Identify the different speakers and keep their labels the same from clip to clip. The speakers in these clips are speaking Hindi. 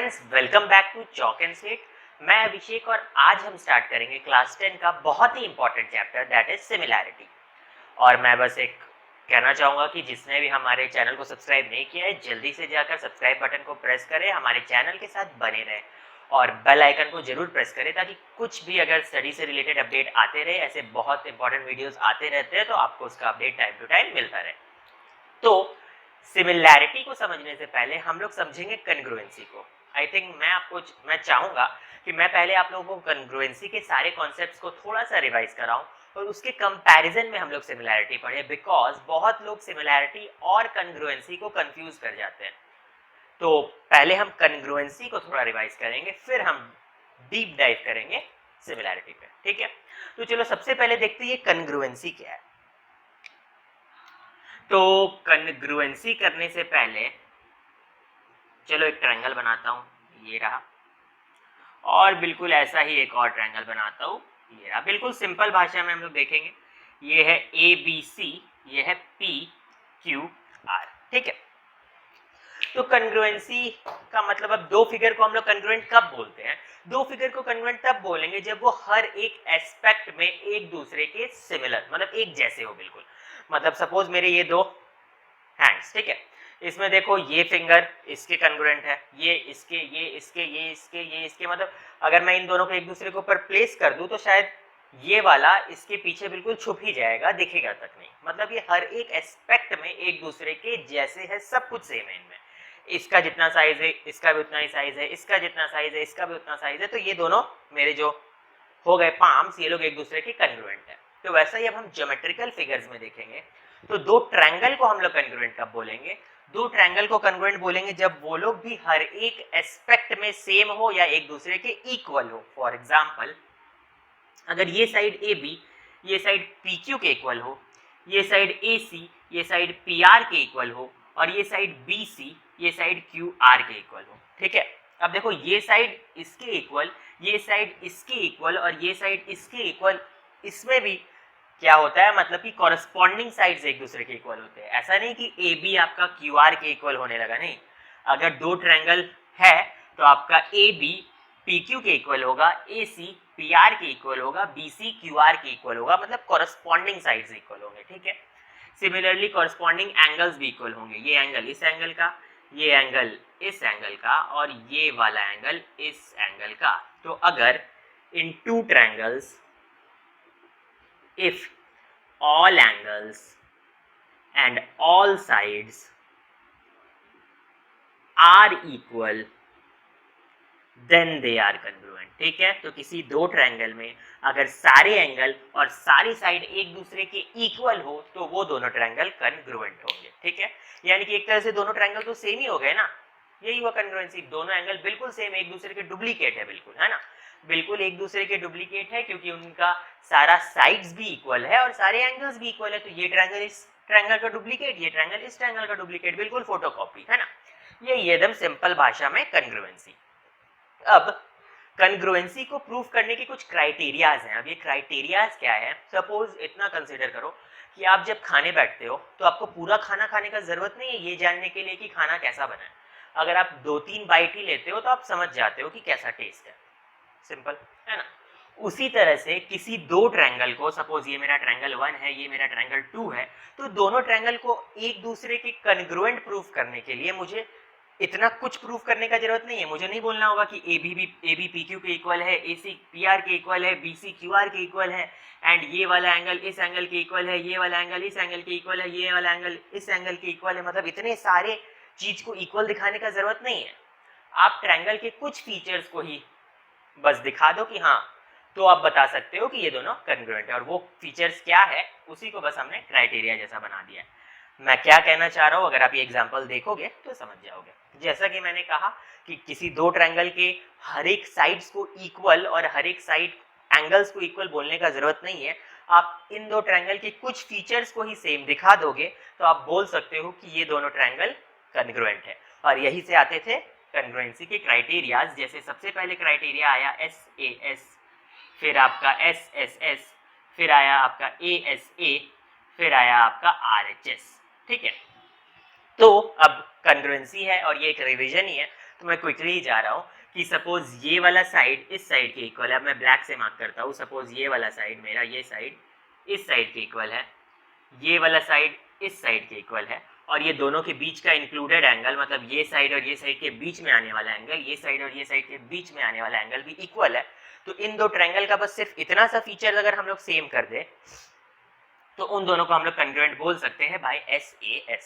Speaker 1: Friends, welcome back to Chalk and Slate. मैं अभिषेक और आज हम स्टार्ट करेंगे क्लास 10 का बहुत ही important chapter that is similarity. और मैं बस एक कहना चाहूँगा कि जिसने भी हमारे चैनल को सब्सक्राइब नहीं किया है जल्दी से जाकर सब्सक्राइब बटन को प्रेस करें, हमारे चैनल के साथ बने रहें और बेल आइकन को जरूर प्रेस करें ताकि कुछ भी अगर स्टडी से रिलेटेड अपडेट आते रहे, ऐसे बहुत इंपॉर्टेंट वीडियोस आते रहते हैं तो आपको उसका अपडेट टाइम टू टाइम मिलता रहे। तो सिमिलैरिटी को समझने से पहले हम लोग समझेंगे कन्ग्रुएंसी को। आई थिंक मैं चाहूंगा कि मैं पहले आप लोगों को कन्ग्रुएंसी के सारे कॉन्सेप्ट्स को थोड़ा सा रिवाइज कराऊं और उसके कंपैरिजन में हम लोग सिमिलैरिटी पढ़े, बिकॉज बहुत लोग सिमिलैरिटी और कन्ग्रुएंसी को कंफ्यूज कर जाते हैं। तो पहले हम कन्ग्रुएंसी को थोड़ा रिवाइज करेंगे, फिर हम डीप डाइव करेंगे सिमिलैरिटी पे, ठीक है। तो चलो सबसे पहले देखते हैं कन्ग्रुएंसी क्या है। तो कन्ग्रुएंसी करने से पहले चलो एक ट्रायंगल बनाता हूं, ये रहा, और बिल्कुल ऐसा ही एक और ट्रायंगल बनाता हूं, ये रहा। बिल्कुल सिंपल भाषा में हम लोग देखेंगे, ये है ए बी सी, ये है पी क्यू आर, ठीक है। तो कन्ग्रुएंसी का मतलब, अब दो फिगर को हम लोग कन्ग्रुएंट कब बोलते हैं? दो फिगर को कन्ग्रुएंट तब बोलेंगे जब वो हर एक एस्पेक्ट में एक दूसरे के सिमिलर, मतलब एक जैसे हो बिल्कुल। मतलब सपोज मेरे ये दो हैंड्स, ठीक है, इसमें देखो ये फिंगर इसके कन्ग्रुएंट है, ये इसके, ये इसके, ये इसके, ये इसके, मतलब अगर मैं इन दोनों को एक दूसरे के ऊपर प्लेस कर दूं तो शायद ये वाला इसके पीछे बिल्कुल छुप ही जाएगा, दिखेगा तक नहीं। मतलब ये हर एक एस्पेक्ट में एक दूसरे के जैसे है, सब कुछ सेम है इनमें। इसका जितना साइज है इसका भी उतना ही साइज है, इसका जितना साइज है इसका भी उतना साइज है। तो ये दोनों मेरे जो हो गए पाम्स, ये लोग एक दूसरे के कन्ग्रुएंट है। तो वैसा ही अब हम ज्योमेट्रिकल फिगर्स में देखेंगे तो दो ट्रायंगल को हम लोग कन्ग्रुएंट कब बोलेंगे? दो ट्रायंगल को कन्ग्रुएंट बोलेंगे जब वो लोग भी हर एक एस्पेक्ट में सेम हो या एक दूसरे के इक्वल हो। फॉर एग्जांपल, अगर ये साइड ए बी ये साइड पी क्यू के इक्वल हो, ये साइड ए सी ये साइड पी आर के इक्वल हो, और ये साइड बी सी ये साइड क्यू आर के इक्वल हो, ठीक है। अब देखो ये साइड इसके इक्वल, ये साइड इसके इक्वल और ये साइड इसके इक्वल, इसमें भी क्या होता है, मतलब कि कॉरेस्पॉन्डिंग साइड्स एक दूसरे के इक्वल होते हैं। ऐसा नहीं कि ए बी आपका क्यू आर के इक्वल होने लगा, नहीं। अगर दो ट्रायंगल है तो आपका ए बी पी क्यू के इक्वल होगा, ए सी पी आर के इक्वल होगा, बी सी क्यू आर के इक्वल होगा, मतलब कॉरेस्पॉन्डिंग साइड्स इक्वल होंगे, ठीक है। सिमिलरली कॉरेस्पॉन्डिंग एंगल्स भी इक्वल होंगे, ये एंगल इस एंगल का, ये एंगल इस एंगल का, और ये वाला एंगल इस एंगल का। तो अगर इन two triangles if all angles and all sides are equal then they are congruent, ठीक है। तो किसी दो ट्रायंगल में अगर सारे एंगल और सारी साइड एक दूसरे के इक्वल हो तो वो दोनों ट्रायंगल कन्ग्रुएंट होंगे, ठीक है। यानी कि एक तरह से दोनों ट्रायंगल तो सेम ही हो गए ना, यही हुआ कन्ग्रुएंसी। दोनों एंगल बिल्कुल सेम, एक दूसरे के डुप्लीकेट है, बिल्कुल, है ना, बिल्कुल एक दूसरे के डुप्लीकेट है, क्योंकि उनका सारा साइड्स भी इक्वल है और सारे एंगल्स भी इक्वल है। तो ये ट्रायंगल इस ट्रायंगल का डुप्लीकेट, ये ट्रायंगल इस ट्रायंगल का डुप्लीकेट, बिल्कुल फोटोकॉपी, है ना। ये एकदम सिंपल भाषा में कन्ग्रुएंसी। अब कन्ग्रुएंसी को प्रूव करने के कुछ क्राइटेरियाज हैं। अब ये क्राइटेरियाज क्या है? सपोज इतना कंसिडर करो कि आप जब खाने बैठते हो तो आपको पूरा खाना खाने का जरूरत नहीं है ये जानने के लिए कि खाना कैसा बना है। अगर आप 2-3 बाइट ही लेते हो तो आप समझ जाते हो कि कैसा टेस्ट है, सिंपल, है ना। उसी तरह से किसी दो ट्रायंगल को, सपोज ये मेरा ट्रायंगल 1 है, ये मेरा ट्रायंगल 2 है, तो दोनों ट्रायंगल को एक दूसरे के कन्ग्रुएंट प्रूफ करने के लिए मुझे इतना कुछ प्रूफ करने का जरूरत नहीं है। मुझे नहीं बोलना होगा कि ए बी पी क्यू के इक्वल है, ए सी पी आर के इक्वल है, बी सी क्यू आर के इक्वल है, एंड ये वाला एंगल इस एंगल के इक्वल है, ये वाला एंगल इस एंगल के इक्वल है, ये वाला एंगल इस एंगल के इक्वल है। मतलब इतने सारे चीज को इक्वल दिखाने का जरूरत नहीं है। आप ट्रायंगल के कुछ फीचर्स को ही बस दिखा दो कि हाँ, तो आप बता सकते हो कि ये दोनों कन्ग्रुएंट है। और वो फीचर्स क्या है उसी को बस हमने क्राइटेरिया जैसा बना दिया है। मैं क्या कहना चाह रहा हूँ अगर आप ये एग्जांपल देखोगे तो समझ जाओगे। जैसा कि मैंने कहा कि किसी दो ट्रायंगल के हर एक साइड्स को इक्वल और हर एक साइड एंगल्स को इक्वल बोलने का जरूरत नहीं है। आप इन दो ट्रायंगल के कुछ फीचर्स को ही सेम दिखा दोगे तो आप बोल सकते हो कि ये दोनों ट्रायंगल कन्ग्रुएंट है। और यही से आते थे कन्ग्रुएंसी के क्राइटेरियाज। जैसे सबसे पहले क्राइटेरिया आया SAS, फिर आपका SSS, फिर आया आपका ASA, फिर आया आपका RHS, ठीक है। तो अब कन्ग्रुएंसी है और ये एक रिवीजन ही है, तो मैं क्विकली ही जा रहा हूँ कि सपोज ये वाला साइड इस साइड के इक्वल है, अब मैं ब्लैक से मार्क करता हूँ, सपोज ये वाला साइड मेरा, ये साइड इस साइड के इक्वल है, ये वाला साइड इस साइड के इक्वल है, और ये दोनों के बीच का इंक्लूडेड एंगल, मतलब ये साइड और ये साइड के बीच में आने वाला एंगल, ये साइड और ये साइड के बीच में आने वाला एंगल भी इक्वल है। तो इन दो ट्रायंगल का बस सिर्फ इतना सा फीचर अगर हम लोग सेम कर दे तो उन दोनों को हम लोग कंग्रुएंट बोल सकते हैं बाय SAS।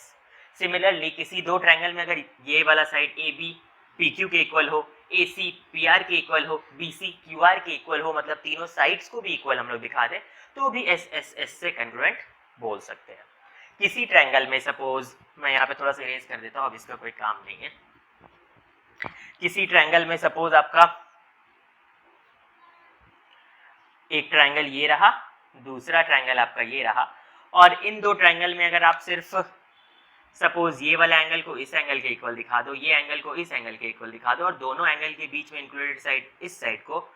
Speaker 1: सिमिलरली किसी दो ट्रायंगल में अगर ये वाला साइड AB PQ के इक्वल हो, AC PR के इक्वल हो, BC QR के इक्वल हो, मतलब तीनों साइड्स को भी इक्वल हम लोग दिखा दें तो भी SSS से कंग्रुएंट बोल सकते हैं। किसी ट्रायंगल में सपोज मैं यहाँ पे थोड़ा सा इरेज कर देता हूँ, अब इसका कोई काम नहीं है। किसी ट्रायंगल में सपोज आपका एक ट्रायंगल ये रहा, दूसरा ट्रायंगल आपका ये रहा, और इन दो ट्रायंगल में अगर आप सिर्फ सपोज ये वाला एंगल को इस एंगल के इक्वल दिखा दो, ये एंगल को इस एंगल के इक्वल दिखा दो, और दोनों एंगल के बीच में इंक्लूडेड साइड इस साइड को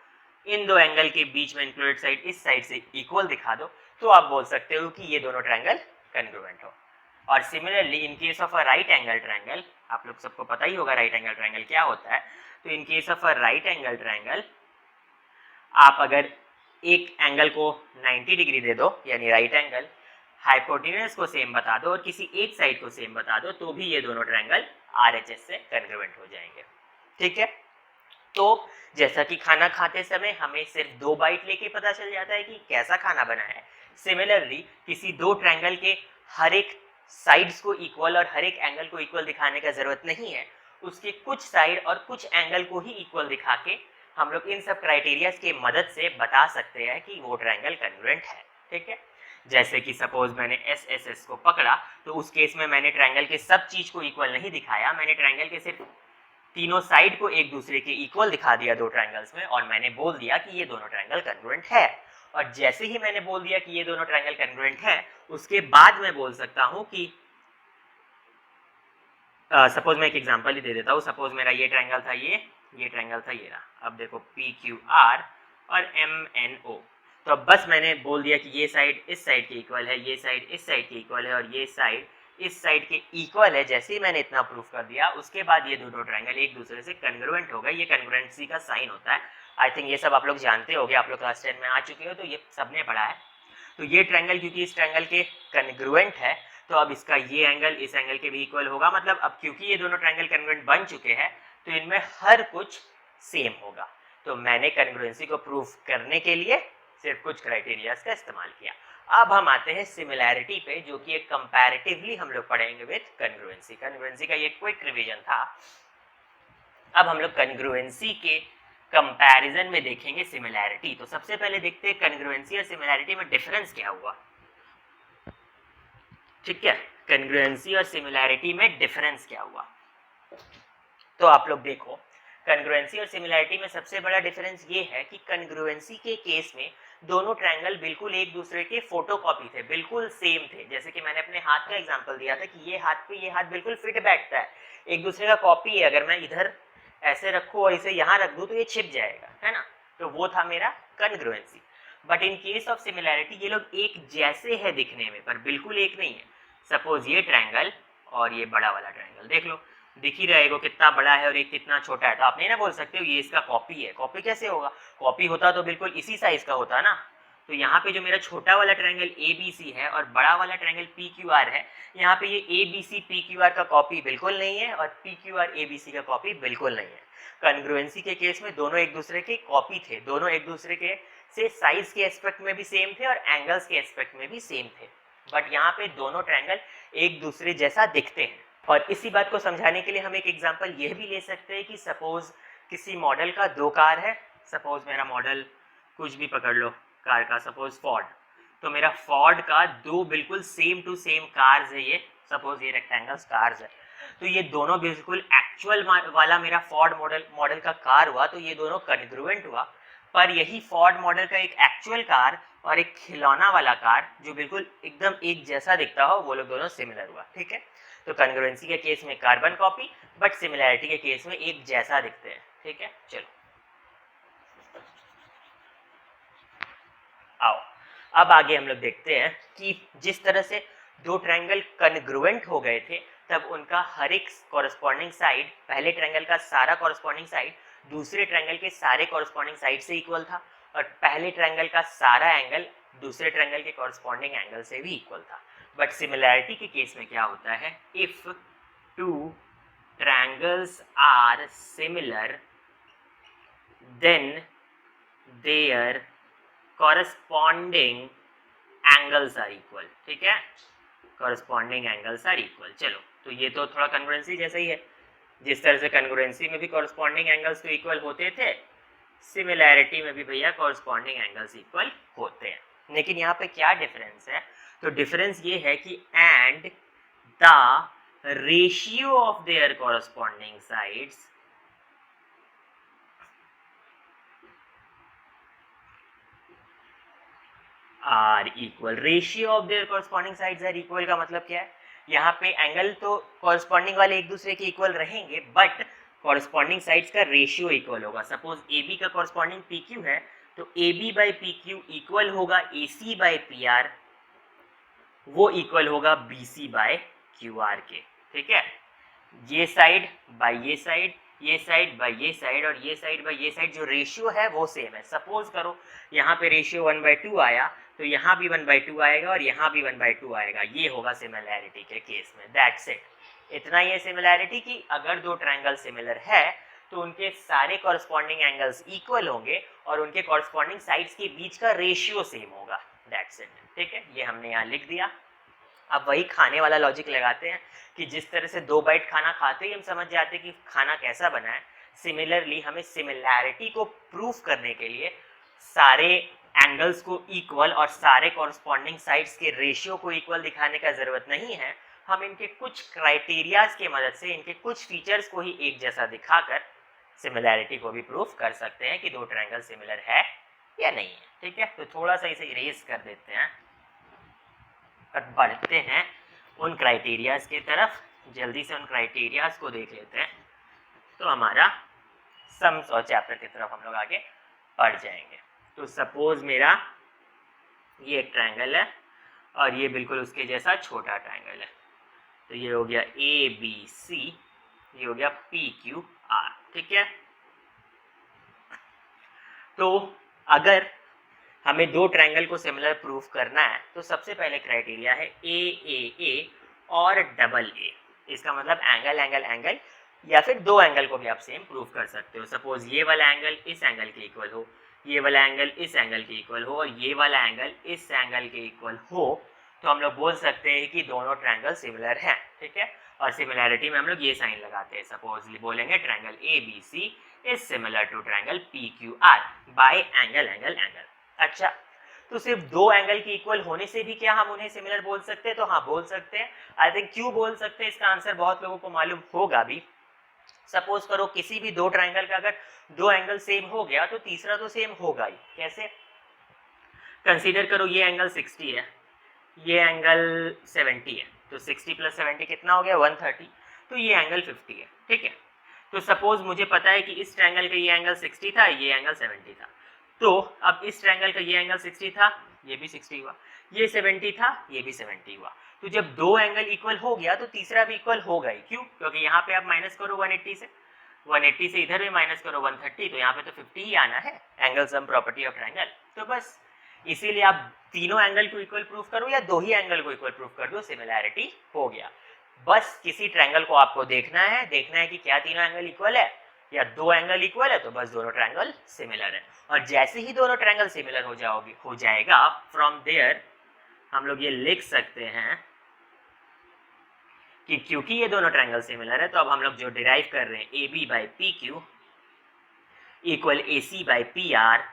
Speaker 1: इन दो एंगल के बीच में इंक्लूडेड साइड इस साइड से इक्वल दिखा दो, तो आप बोल सकते हो कि ये दोनों ट्रायंगल कंग्रुएंट हो। और similarly in case of a right angle triangle, आप लोग सबको पता ही होगा राइट एंगल ट्रायंगल क्या होता है, तो इन case of a right angle triangle आप अगर एक एंगल को 90 डिग्री दे दो, यानी राइट एंगल, हाइपोटेन्यूज को सेम बता दो और किसी एक साइड को सेम बता दो, तो भी ये दोनों ट्रायंगल RHS से कंग्रुएंट हो जाएंगे। ठीक है, तो जैसा कि खाना खाते समय हमें सिर्फ 2 बाइट लेके पता चल जाता है कि कैसा खाना बना है, सिमिलरली किसी दो ट्रायंगल के हर एक साइड्स को इक्वल और हर एक एंगल को इक्वल दिखाने का जरूरत नहीं है, उसके कुछ साइड और कुछ एंगल को ही इक्वल दिखा के हम लोग इन सब क्राइटेरियाज के मदद से बता सकते हैं कि वो ट्रायंगल कंग्रुएंट है। ठीक है, जैसे कि सपोज मैंने SSS को पकड़ा, तो उस केस में मैंने ट्रायंगल के सब चीज को इक्वल नहीं दिखाया, मैंने ट्रायंगल के सिर्फ तीनों साइड को एक दूसरे के इक्वल दिखा दिया दो ट्रायंगल्स में, और मैंने बोल दिया कि ये दोनों ट्रायंगल कंग्रुएंट है। और जैसे ही मैंने बोल दिया कि ये दोनों ट्रायंगल कंग्रुएंट है, उसके बाद मैं बोल सकता हूं कि सपोज मैं एक एग्जांपल ही दे देता हूं, सपोज मेरा ये ट्रायंगल था, ये ट्रायंगल था, ये रहा। अब देखो PQR और MNO, तो अब बस मैंने बोल दिया कि ये साइड इस साइड के इक्वल है, ये साइड इस साइड के इक्वल है, और ये साइड इस साइड के इक्वल है। जैसे ही मैंने इतना प्रूफ कर दिया, उसके बाद ये दोनों ट्रायंगल एक दूसरे से कंग्रुएंट हो गए। ये कंग्रुएंसी का साइन होता है, आई थिंक ये सब आप लोग जानते होंगे, आप लोग क्लास 10 में आ चुके हो तो ये सबने पढ़ा है। तो ये ट्रायंगल क्योंकि इस ट्रायंगल के कंग्रुएंट है, तो अब इसका ये एंगल इस एंगल के भी इक्वल होगा, मतलब अब क्योंकि ये दोनों ट्रायंगल कंग्रुएंट बन चुके हैं तो इनमें हर कुछ सेम होगा। तो मैंने कंग्रुएंसी को प्रूफ करने के लिए सिर्फ कुछ क्राइटेरियाज का इस्तेमाल किया। अब हम आते हैं सिमिलैरिटी पे, जो कि एक कंपैरेटिवली हम लोग पढ़ेंगे विद कंग्रुएंसी। कंग्रुएंसी का ये क्विक रिवीजन था। अब हम लोग कंग्रुएंसी के कंपैरिजन में देखेंगे सिमिलैरिटी। तो सबसे पहले देखते हैं कंग्रुएंसी और सिमिलैरिटी में डिफरेंस क्या हुआ। ठीक है, कंग्रुएंसी और सिमिलैरिटी में डिफरेंस क्या हुआ। तो आप लोग देखो, कंग्रुएंसी और सिमिलैरिटी में सबसे बड़ा डिफरेंस ये है कि कंग्रुएंसी के केस में दोनों ट्रायंगल बिल्कुल एक दूसरे के फोटोकॉपी थे, बिल्कुल सेम थे। जैसे कि मैंने अपने हाथ का एग्जांपल दिया था कि ये हाथ पे ये हाथ बिल्कुल फिट बैठता है, एक दूसरे का कॉपी है। अगर मैं इधर ऐसे रखूँ और इसे यहाँ रख दूँ तो ये छिप जाएगा, है ना। तो वो था मेरा congruency. But in case of similarity ये लोग एक जैसे है दिखने में, पर बिल्कुल एक नहीं है। सपोज ये ट्रायंगल और ये बड़ा वाला ट्रायंगल देख लो, दिख ही रहेगा कितना बड़ा है और एक कितना छोटा है। तो आप नहीं ना बोल सकते हो ये इसका कॉपी है। कॉपी कैसे होगा, कॉपी होता तो बिल्कुल इसी साइज का होता ना। तो यहाँ पे जो मेरा छोटा वाला ट्रायंगल ABC है और बड़ा वाला ट्रायंगल PQR है, यहाँ पे ये ABC PQR का कॉपी बिल्कुल नहीं है और PQR ABC का कॉपी बिल्कुल नहीं है। कंग्रुएंसी के केस में दोनों एक दूसरे के कॉपी थे, दोनों एक दूसरे के से साइज के एस्पेक्ट में भी सेम थे और एंगल्स के एस्पेक्ट में भी सेम थे। बट यहाँ पे दोनों ट्रायंगल एक दूसरे जैसा दिखते हैं। और इसी बात को समझाने के लिए हम एक एग्जांपल यह भी ले सकते हैं कि सपोज किसी मॉडल का दो कार है। सपोज मेरा मॉडल कुछ भी पकड़ लो कार का, सपोज फोर्ड। तो मेरा फोर्ड का दो बिल्कुल सेम टू सेम कार्स है। ये सपोज ये रेक्टेंगल्स कार्स है, तो ये दोनों बिल्कुल एक्चुअल वाला मेरा फोर्ड मॉडल का कार हुआ, तो ये दोनों कंग्रुएंट हुआ। पर यही फोर्ड मॉडल का एक एक्चुअल कार और एक खिलौना वाला कार जो बिल्कुल एकदम एक जैसा दिखता हो, वो लोग दोनों सिमिलर हुआ। ठीक है, तो कंग्रुएंसी के केस में कार्बन कॉपी, बट सिमिलैरिटी के केस में एक जैसा दिखते हैं। ठीक है, चलो आओ अब आगे हम लोग देखते हैं कि जिस तरह से दो ट्रायंगल कंग्रुएंट हो गए थे, तब उनका हर एक कॉरस्पॉन्डिंग साइड, पहले ट्रायंगल का सारा कॉरस्पॉन्डिंग साइड दूसरे ट्रायंगल के सारे कॉरस्पॉन्डिंग साइड से इक्वल था, और पहले ट्रायंगल का सारा एंगल दूसरे ट्रायंगल के कॉरस्पॉन्डिंग एंगल से भी इक्वल था। बट सिमिलैरिटी के केस में क्या होता है, if two triangles are similar then their corresponding angles are equal. ठीक है, कॉरस्पॉन्डिंग एंगल्स आर इक्वल। चलो, तो ये तो थोड़ा कन्ग्रुएंसी जैसा ही है, जिस तरह से कन्ग्रुएंसी में भी कॉरस्पॉन्डिंग एंगल्स तो इक्वल होते थे, सिमिलैरिटी में भी भैया कॉरस्पॉन्डिंग एंगल्स इक्वल होते हैं। लेकिन यहाँ पे क्या डिफरेंस है, तो डिफरेंस ये है कि and the ratio of their corresponding sides are equal. Ratio of their corresponding sides are equal का मतलब क्या है, यहाँ पे एंगल तो कॉरस्पॉन्डिंग वाले एक दूसरे के इक्वल रहेंगे, बट कॉरस्पॉन्डिंग साइड्स का रेशियो इक्वल होगा। सपोज ए बी का कॉरस्पॉन्डिंग पी क्यू है, तो A B by P Q equal होगा A C by P R, वो इक्वल होगा B C by Q R के। ठीक है, ये साइड बाय ये साइड, ये साइड बाय ये साइड, और ये साइड बाय ये साइड, जो रेशियो है वो सेम है। सपोज करो यहाँ पे रेशियो 1/2 आया, तो यहाँ भी 1/2 आएगा और यहाँ भी 1/2 आएगा। ये होगा सिमिलैरिटी के केस में। दैट्स इट, इतना ही है सिमिलैरिटी की अगर दो ट्रायंगल सिमिलर है तो उनके सारे कॉरस्पॉन्डिंग एंगल्स इक्वल होंगे और उनके कॉरस्पॉन्डिंग साइड्स के बीच का रेशियो सेम होगा। That's it. ठीक है, ये हमने यहाँ लिख दिया। अब वही खाने वाला लॉजिक लगाते हैं कि जिस तरह से 2 बाइट खाना खाते ही हम समझ जाते हैं कि खाना कैसा बना है, सिमिलरली हमें सिमिलैरिटी को प्रूफ करने के लिए सारे एंगल्स को इक्वल और सारे कॉरस्पॉन्डिंग साइड्स के रेशियो को इक्वल दिखाने का ज़रूरत नहीं है। हम इनके कुछ क्राइटेरियाज की मदद से इनके कुछ फीचर्स को ही एक जैसा दिखाकर सिमिलैरिटी को भी प्रूफ कर सकते हैं कि दो ट्रायंगल सिमिलर है या नहीं है। ठीक है, तो थोड़ा सा इसे इरेज कर देते हैं और बढ़ते हैं उन क्राइटेरियाज की तरफ। जल्दी से उन क्राइटेरियाज को देख लेते हैं, तो हमारा सम्स और चैप्टर की तरफ हम लोग आगे बढ़ जाएंगे। तो सपोज मेरा ये एक ट्रायंगल है और ये बिल्कुल उसके जैसा छोटा ट्रायंगल है, तो ये हो गया ए बी सी, ये हो गया पी क्यू आर। ठीक है, तो अगर हमें दो ट्रायंगल को सिमिलर प्रूफ करना है तो सबसे पहले क्राइटेरिया है ए और डबल ए। इसका मतलब एंगल एंगल एंगल, या फिर दो एंगल को भी आप सेम प्रूफ कर सकते हो। सपोज ये वाला एंगल इस एंगल के इक्वल हो, ये वाला एंगल इस एंगल के इक्वल हो, और ये वाला एंगल इस एंगल के इक्वल हो, तो हम लोग बोल सकते हैं कि दोनों ट्रायंगल सिमिलर हैं। ठीक है, और सिमिलैरिटी में हम लोग ये साइन लगाते हैं। सपोज बोलेंगे triangle A B C is similar to triangle P Q R by angle angle angle. अच्छा, तो सिर्फ दो एंगल के इक्वल होने से भी क्या हम उन्हें सिमिलर बोल सकते हैं? तो हाँ, बोल सकते हैं। आई थिंक क्यों बोल सकते हैं इसका आंसर बहुत लोगों को मालूम होगा भी। सपोज करो किसी भी दो ट्रायंगल का अगर दो एंगल सेम हो गया तो तीसरा तो सेम होगा ही। कैसे? कंसीडर करो ये एंगल 60 है, ये एंगल 70 है, तो 60 + 70 कितना हो गया? 130। तो ये एंगल 50 है। ठीक है, तो सपोज मुझे पता है कि इस ट्रायंगल का ये एंगल 60 था, ये एंगल 70 था। तो अब इस ट्रायंगल का ये एंगल 60 था, ये भी 60 हुआ, ये 70 था, ये भी 70 हुआ। तो जब दो एंगल इक्वल हो गया तो तीसरा भी इक्वल होगा ही। क्यों? क्योंकि यहाँ पे आप माइनस करो 180 से, 180 से इधर भी माइनस करो 130, तो यहाँ पे तो 50 ही आना है। Angle sum property of triangle. तो बस इसीलिए आप तीनों एंगल को इक्वल प्रूफ करो या दो ही एंगल को इक्वल प्रूफ कर दो, सिमिलैरिटी हो गया। बस किसी ट्रायंगल को आपको देखना है कि क्या तीनों एंगल इक्वल है या दो एंगल इक्वल है, तो बस दोनों ट्रायंगल सिमिलर है। और जैसे ही दोनों ट्रायंगल सिमिलर हो जाएगा, फ्रॉम देयर हम लोग ये लिख सकते हैं कि क्योंकि ये दोनों ट्रायंगल सिमिलर है, तो अब हम लोग जो डिराइव कर रहे हैं A B by P Q equal A C by P R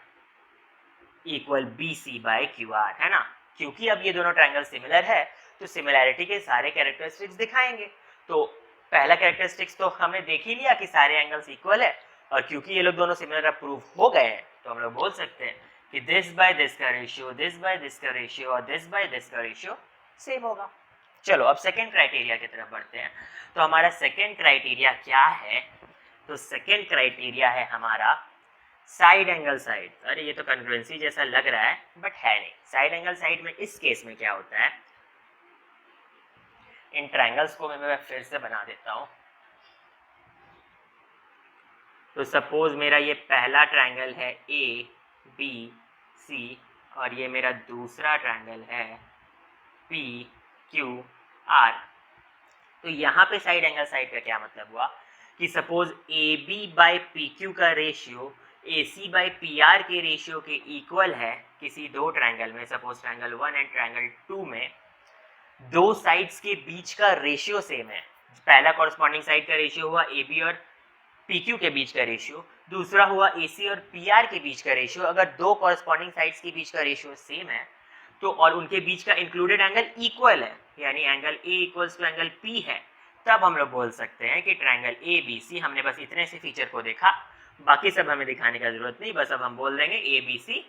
Speaker 1: equal B C by Q R, है ना। क्योंकि अब ये दोनों ट्रायंगल सिमिलर है तो सिमिलैरिटी के सारे कैरेक्टरिस्टिक्स दिखाएंगे। तो पहला कैरेक्टरिस्टिक्स तो हमने देख ही लिया कि सारे एंगल्स इक्वल है, और क्योंकि ये लोग दोनों सिमिलर अब प्रूफ हो गए हैं तो हम लोग बोल सकते हैं कि दिस बाय दिस का रेशियो, दिस बाय दिस का रेशियो और दिस बाय दिस का रेशियो सेम होगा। चलो अब सेकेंड क्राइटेरिया की तरफ बढ़ते हैं। तो हमारा सेकेंड क्राइटेरिया क्या है? तो सेकेंड क्राइटेरिया है हमारा साइड एंगल साइड। अरे ये तो कन्ग्रुएंसी जैसा लग रहा है बट है नहीं। साइड एंगल साइड में इस केस में क्या होता है, इन ट्रायंगल्स को मैं फिर से बना देता हूँ। तो सपोज मेरा ये पहला ट्रायंगल है ए बी सी और ये मेरा दूसरा ट्रायंगल है पी क्यू आर। तो यहाँ पे साइड एंगल साइड का क्या मतलब हुआ कि suppose A B by P Q का ratio A C by P R के रेशियो के इक्वल है किसी दो ट्रायंगल में, सपोज ट्रायंगल 1 एंड ट्रायंगल 2 में दो साइड्स के बीच का रेशियो सेम है। पहला कॉरस्पॉन्डिंग साइड का रेशियो हुआ ए बी और पी क्यू के बीच का रेशियो, दूसरा हुआ ए सी और पी आर के बीच का रेशियो। अगर दो कॉरस्पॉन्डिंग साइड्स के बीच का रेशियो सेम है तो और उनके बीच का इंक्लूडेड एंगल इक्वल है, यानी angle A equals to angle P है, तब हम लोग बोल सकते हैं कि ट्रायंगल ए बी सी, हमने बस इतने से फीचर को देखा, बाकी सब हमें दिखाने का जरूरत नहीं, बस अब हम बोल देंगे A B C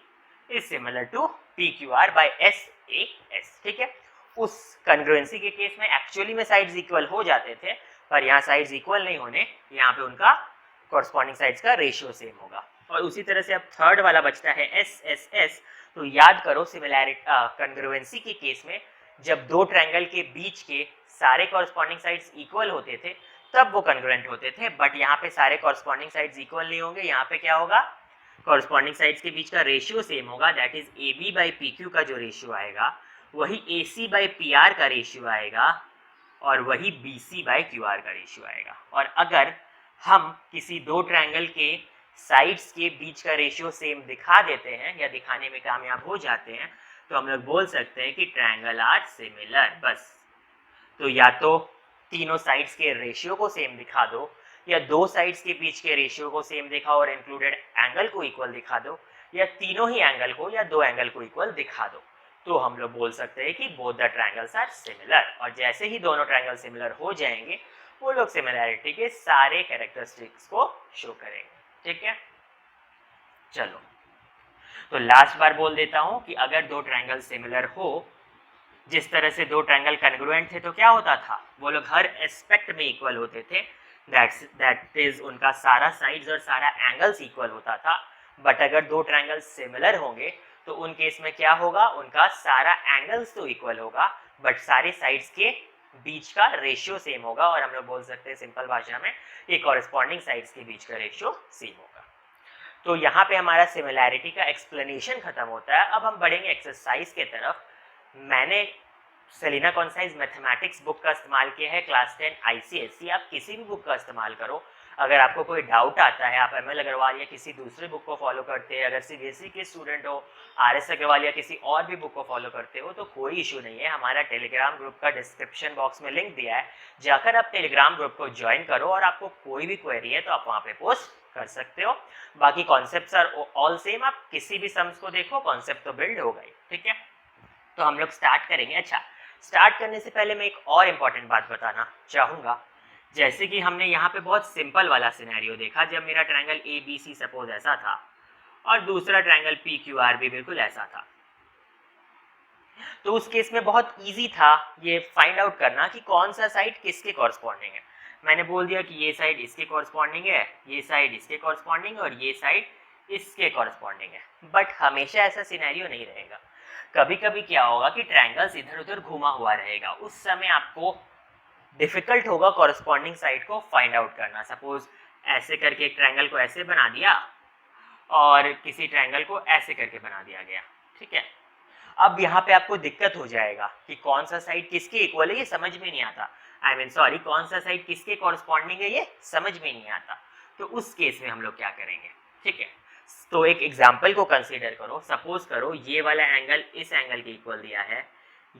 Speaker 1: is similar to P Q R by S A S. ठीक है, उस कंग्रुएंसी के केस में एक्चुअली में साइड्स इक्वल हो जाते थे, पर यहाँ साइड्स इक्वल नहीं होने, यहाँ पे उनका कॉरस्पॉन्डिंग साइड्स का रेशियो सेम होगा। और उसी तरह से अब थर्ड वाला बचता है एस एस एस। तो याद करो सिमिलैरिटी कंग्रुएंसी के केस में जब दो ट्रायंगल के बीच के सारे कॉरस्पॉन्डिंग साइड्स इक्वल होते थे तब वो कंग्रुएंट होते थे, बट यहाँ पे सारे कॉरस्पॉन्डिंग साइड्स इक्वल नहीं होंगे। यहाँ पे क्या होगा, कॉरस्पॉन्डिंग साइड्स के बीच का रेशियो सेम होगा, that is A B by P Q का जो रेशियो आएगा वही A C by P R का रेशियो आएगा और वही B C by Q R का रेशियो आएगा। और अगर हम किसी दो ट्रायंगल के साइड्स के बीच का रेशियो सेम दिखा देते हैं या दिखाने में कामयाब हो जाते हैं तो हम लोग बोल सकते हैं कि ट्रायंगल आर सिमिलर। बस, तो या तो तीनों साइड्स के रेशियो को सेम दिखा दो या दो साइड्स के बीच के रेशियो को सेम दिखाओ और इंक्लूडेड एंगल को इक्वल दिखा दो, या तीनों ही एंगल को या दो एंगल को इक्वल दिखा दो, तो हम लोग बोल सकते हैं कि both the triangles are similar. और जैसे ही दोनों ट्रायंगल सिमिलर हो जाएंगे वो लोग सिमिलैरिटी के सारे कैरेक्टरिस्टिक्स को शो करेंगे। ठीक है, चलो तो लास्ट बार बोल देता हूं कि अगर दो ट्रायंगल सिमिलर हो, जिस तरह से दो ट्रायंगल कन्ग्रुएंट थे तो क्या होता था, वो लोग हर एस्पेक्ट में इक्वल होते थे, दैट इज उनका सारा साइड्स और सारा एंगल्स इक्वल होता था। बट अगर दो ट्रायंगल सिमिलर होंगे तो उन केस में क्या होगा, उनका सारा एंगल्स तो इक्वल होगा बट सारे साइड्स के बीच का रेशियो सेम होगा, और हम लोग बोल सकते हैं सिंपल भाषा में ये कॉरेस्पॉन्डिंग साइड्स के बीच का रेशियो सेम होगा। तो यहाँ पे हमारा सिमिलैरिटी का एक्सप्लेनेशन खत्म होता है। अब हम बढ़ेंगे एक्सरसाइज के तरफ। मैंने सेलिना कॉन्साइज मैथमेटिक्स बुक का इस्तेमाल किया है, क्लास 10 ICSE। आप किसी भी बुक का इस्तेमाल करो। अगर आपको कोई डाउट आता है, आप ML अग्रवाल या किसी दूसरे बुक को फॉलो करते हैं, अगर CBSE के स्टूडेंट हो, RS अग्रवाल या किसी और भी बुक को फॉलो करते हो तो कोई इशू नहीं है। हमारा टेलीग्राम ग्रुप का डिस्क्रिप्शन बॉक्स में लिंक दिया है, जाकर आप टेलीग्राम ग्रुप को ज्वाइन करो और आपको कोई भी क्वेरी है तो आप वहाँ पे पोस्ट कर सकते हो। बाकी कॉन्सेप्ट्स आर ऑल सेम, आप किसी भी सम्स को देखो, कॉन्सेप्ट तो बिल्ड हो गई। ठीक है, तो हम लोग स्टार्ट करेंगे। अच्छा, स्टार्ट करने से पहले मैं एक और इम्पॉर्टेंट बात बताना चाहूँगा। जैसे कि हमने यहाँ पे बहुत सिंपल वाला सिनेरियो देखा, जब मेरा ट्रायंगल ABC सपोज ऐसा था और दूसरा ट्रायंगल PQR भी बिल्कुल ऐसा था, तो उस केस में बहुत इजी था ये फाइंड आउट करना कि कौन सा साइड किसके कॉरस्पॉन्डिंग है। मैंने बोल दिया कि ये साइड इसके कॉरस्पॉन्डिंग है, ये साइड इसके कॉरस्पॉन्डिंग और ये साइड इसके कॉरस्पॉन्डिंग है। बट हमेशा ऐसा सिनेरियो नहीं रहेगा। कभी कभी क्या होगा कि ट्रायंगल्स इधर उधर घुमा हुआ रहेगा, उस समय आपको डिफिकल्ट होगा कॉरस्पॉन्डिंग साइड को फाइंड आउट करना। सपोज ऐसे करके एक ट्रायंगल को ऐसे बना दिया और किसी ट्रायंगल को ऐसे करके बना दिया गया। ठीक है, अब यहाँ पे आपको दिक्कत हो जाएगा कि कौन सा साइड किसके इक्वल है, ये समझ में नहीं आता। कौन सा साइड किसके कॉरस्पॉन्डिंग है ये समझ में नहीं आता। तो उस केस में हम लोग क्या करेंगे, ठीक है, तो एक एग्जाम्पल को कंसीडर करो। सपोज करो ये वाला एंगल इस एंगल के इक्वल दिया है,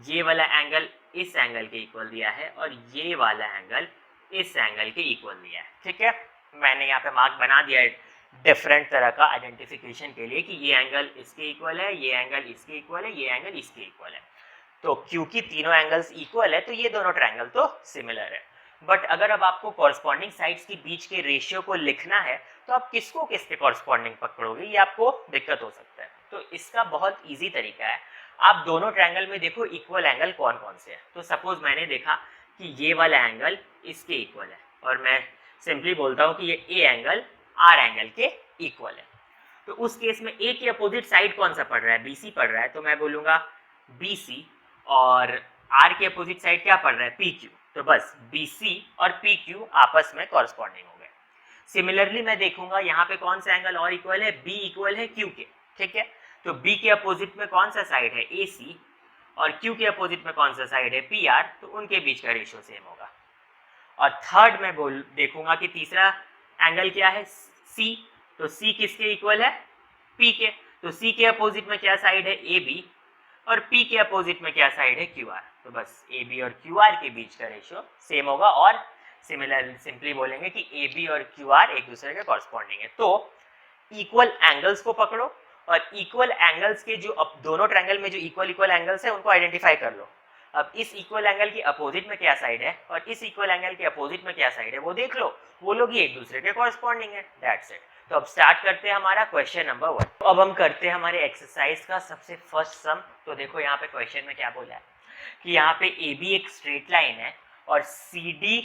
Speaker 1: ये वाला एंगल इस एंगल के इक्वल दिया है और ये वाला एंगल इस एंगल के इक्वल दिया है। ठीक है, मैंने यहाँ पे मार्क बना दिया है डिफरेंट तरह का आइडेंटिफिकेशन के लिए कि ये एंगल इसके इक्वल है, ये एंगल इसके इक्वल है, ये एंगल इसके इक्वल है। तो क्योंकि तीनों एंगल्स इक्वल है तो ये दोनों ट्रायंगल तो सिमिलर है। बट अगर अब आपको कॉरस्पॉन्डिंग साइड्स के बीच के रेशियो को लिखना है तो आप किसको किसके कॉरस्पॉन्डिंग पकड़ोगे, ये आपको दिक्कत हो सकता है। तो इसका बहुत ईजी तरीका है, आप दोनों ट्रायंगल में देखो इक्वल एंगल कौन कौन से हैं। तो सपोज मैंने देखा कि ये वाला एंगल इसके इक्वल है और मैं सिंपली बोलता हूँ कि ये ए एंगल आर एंगल के इक्वल है। तो उस केस में ए के अपोजिट साइड कौन सा पड़ रहा है, BC पड़ रहा है, तो मैं बोलूँगा BC, और आर के अपोजिट साइड क्या पड़ रहा है, PQ। तो बस BC और PQ आपस में कॉरस्पॉन्डिंग हो गए। सिमिलरली मैं देखूंगा यहाँ पे कौन सा एंगल और इक्वल है, B इक्वल है Q के, ठीक है। तो B के अपोजिट में कौन सा साइड है, AC, और Q के अपोजिट में कौन सा साइड है, PR, तो उनके बीच का रेशियो सेम होगा। और थर्ड मैं देखूंगा कि तीसरा एंगल क्या है, C, तो C किसके इक्वल है, P के, तो C के अपोजिट में क्या साइड है, AB, और P के अपोजिट में क्या साइड है, QR, तो बस AB और QR के बीच का रेशियो सेम होगा। और सिंपली बोलेंगे कि AB और QR एक दूसरे के कॉरस्पॉन्डिंग है। तो इक्वल एंगल्स को पकड़ो और इक्वल एंगल्स के जो दोनों ट्रायंगल में जो इक्वल एंगल्स है उनको आइडेंटिफाई कर लो। अब इस इक्वल एंगल के अपोजिट में क्या साइड है और इस इक्वल एंगल के अपोजिट में क्या साइड है वो देख लो, वो लोग ही एक दूसरे के कॉरस्पॉन्डिंग है, दैट्स इट। तो अब स्टार्ट करते हैं हमारा क्वेश्चन नंबर 1। तो अब हम करते हैं हमारे एक्सरसाइज का सबसे फर्स्ट सम। तो देखो यहाँ पे क्वेश्चन में क्या बोला है कि यहाँ पे AB एक स्ट्रेट लाइन है और CD,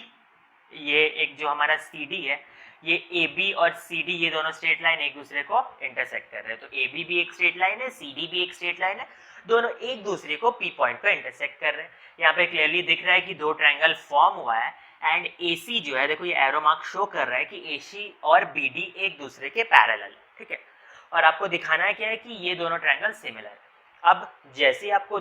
Speaker 1: ये एक जो हमारा CD है, ये AB और CD ये दोनों स्ट्रेट लाइन एक दूसरे को इंटरसेक्ट कर रहे हैं। तो AB भी एक स्ट्रेट लाइन है, CD भी एक स्ट्रेट लाइन है, दोनों एक दूसरे को P पॉइंट पे इंटरसेक्ट कर रहे हैं। यहाँ पे क्लियरली दिख रहा है कि दो ट्रायंगल फॉर्म हुआ है एंड AC जो है, देखो ये एरो मार्क शो कर रहा है कि AC और BD एक दूसरे के पैरेलल है, ठीक है। और आपको दिखाना है क्या है कि ये दोनों ट्रायंगल सिमिलर है। अब जैसे आपको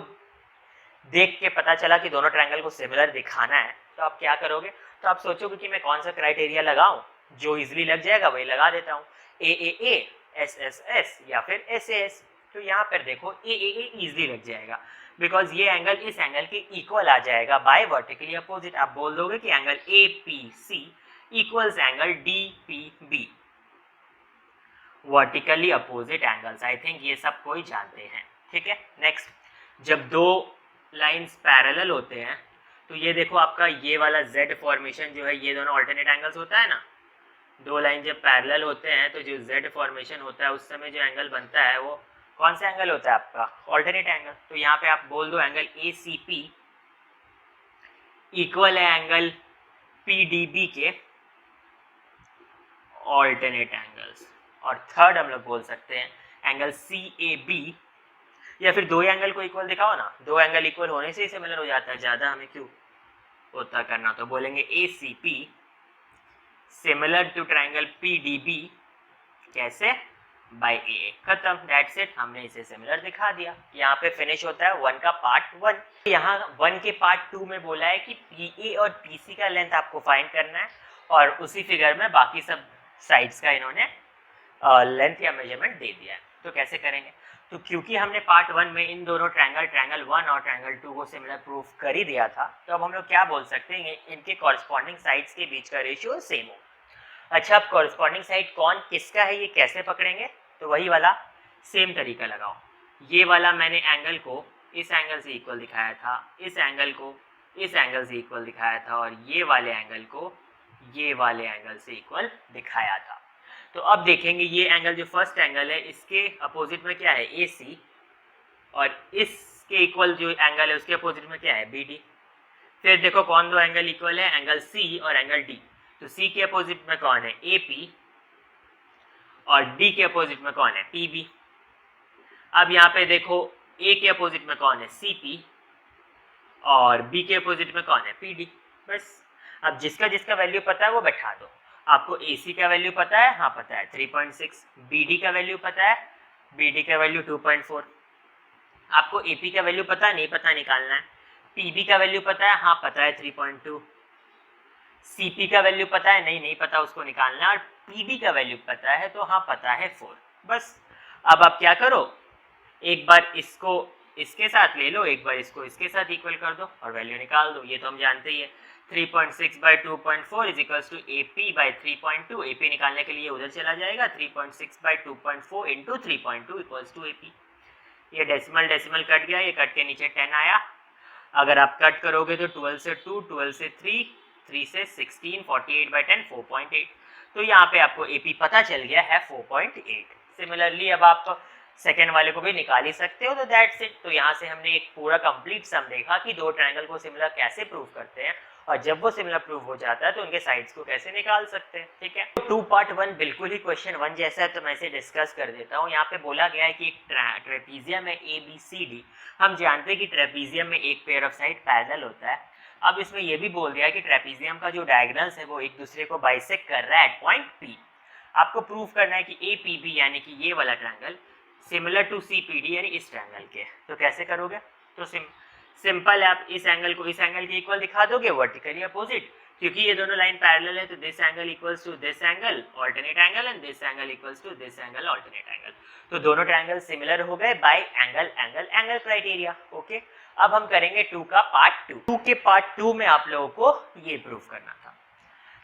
Speaker 1: देख के पता चला कि दोनों ट्रायंगल को सिमिलर दिखाना है तो आप क्या करोगे, तो आप सोचोगे कि मैं कौन सा क्राइटेरिया लगाऊं, जो इजीली लग जाएगा वही लगा देता हूँ, AAA, SSS या फिर SAS। तो यहाँ पर देखो AAA इजीली लग जाएगा बिकॉज ये एंगल इस एंगल के इक्वल आ जाएगा बाय वर्टिकली अपोजिट। आप बोल दोगे कि angle APC equals angle DPB, vertically opposite angles. आई थिंक ये सब कोई जानते हैं, ठीक है। नेक्स्ट, जब दो लाइंस पैरेलल होते हैं तो ये देखो आपका ये वाला Z फॉर्मेशन जो है, ये दोनों ऑल्टरनेट एंगल्स होता है ना। दो लाइन जब पैरेलल होते हैं तो जो Z फॉर्मेशन होता है उस समय जो एंगल बनता है वो कौन सा एंगल होता है आपका, ऑल्टरनेट एंगल। तो यहाँ पे आप बोल दो एंगल ACP इक्वल है एंगल PDB के ऑल्टरनेट एंगल्स। और थर्ड हम लोग बोल सकते हैं एंगल CAB, या फिर दो एंगल को इक्वल दिखाओ ना, दो एंगल इक्वल होने से ही सिमिलर हो जाता है, ज़्यादा हमें क्यों होता करना। तो बोलेंगे ACP similar to triangle PDB, कैसे, बाय AA, खत्म, दैट्स इट। हमने इसे सिमिलर दिखा दिया। यहाँ पे फिनिश होता है 1 का पार्ट 1। यहाँ 1 के पार्ट 2 में बोला है कि PA और PC का लेंथ आपको फाइंड करना है और उसी फिगर में बाकी सब साइड्स का इन्होंने लेंथ या मेजरमेंट दे दिया है। तो कैसे करेंगे, तो क्योंकि हमने पार्ट 1 में इन दोनों ट्रायंगल 1 और ट्रायंगल 2 को सिमिलर प्रूफ कर ही दिया था, तो अब हम लोग क्या बोल सकते हैं, इनके कॉरस्पॉन्डिंग साइड्स के बीच का रेशियो सेम हो। अच्छा, अब कॉरस्पॉन्डिंग साइड कौन किसका है ये कैसे पकड़ेंगे, तो वही वाला सेम तरीका लगाओ। ये वाला मैंने एंगल को इस एंगल से इक्वल दिखाया था, इस एंगल को इस एंगल से इक्वल दिखाया था, और ये वाले एंगल को ये वाले एंगल से इक्वल दिखाया था। तो अब देखेंगे ये एंगल जो फर्स्ट एंगल है इसके अपोजिट में क्या है, AC, और इसके इक्वल जो एंगल है उसके अपोजिट में क्या है, BD। फिर देखो कौन दो एंगल इक्वल है, एंगल C और एंगल D। तो C के अपोजिट में कौन है, AP, और D के अपोजिट में कौन है, PB। अब यहाँ पे देखो A के अपोजिट में कौन है, CP, और B के अपोजिट में कौन है, PD। बस अब जिसका जिसका वैल्यू पता है वो बैठा दो। आपको AC का वैल्यू पता है, हाँ पता है 3.6, BD का वैल्यू पता है, BD का वैल्यू 2.4। आपको AP का वैल्यू पता है, नहीं पता निकालना है। PB का वैल्यू पता है, हाँ पता है 3.2। CP का वैल्यू पता है, नहीं पता उसको निकालना है। और PD का वैल्यू पता है, तो हाँ पता है 4। बस अब आप क्या करो, एक बार इसको इसके साथ ले लो, एक बार इसको इसके साथ इक्वल कर दो और वैल्यू निकाल दो। ये तो हम जानते ही है, 3.6 by 2.4 is equals to AP by 3.2। AP निकालने के लिए उधर चला जाएगा, 3.6 by 2.4 into 3.2 equals to AP। ये डेसिमल कट गया, ये कट के नीचे 10 आया। अगर आप कट करोगे तो 12 से 2, 12 से 3, 3 से 16, 48 बाई 10, 4.8। तो यहाँ पे आपको AP पता चल गया है 4.8। सिमिलरली अब आप सेकेंड वाले को भी निकाल ही सकते हो, तो दैट्स इट। तो यहाँ से हमने एक पूरा कंप्लीट सम देखा कि दो ट्रायंगल को सिमिलर कैसे प्रूव करते हैं, और जब वो सिमिलर प्रूव हो जाता है तो उनके साइड्स को कैसे निकाल सकते हैं, ठीक है। तो 2 पार्ट 1 बिल्कुल ही क्वेश्चन 1 जैसा है, तो मैं इसे डिस्कस कर देता हूँ। यहाँ पे बोला गया है कि एक ट्रेपीजियम है ABCD। हम जानते हैं कि ट्रेपीजियम में एक पेयर ऑफ साइड पैरेलल होता है, अब इसमें ये भी बोल दिया कि ट्रेपीजियम का जो डायगोनल्स है वो एक दूसरे को बाइसेक्ट कर रहा है एट पॉइंट P। आपको प्रूफ करना है कि APB यानी कि ये वाला ट्रायंगल सिमिलर टू CPD यानी इस ट्रायंगल के। तो कैसे करोगे? तो सिंपल है, आप इस एंगल को इस एंगल के इक्वल दिखा दोगे, वर्टिकली अपोजिट, क्योंकि ये दोनों लाइन पैरेलल है। तो this angle equals to this angle alternate angle and this angle equals to this angle alternate angle. तो दोनों ट्रायंगल सिमिलर हो गए by angle angle angle criteria. Okay, अब हम करेंगे 2 का पार्ट 2। 2 के पार्ट 2 में आप लोगों को ये प्रूफ करना था।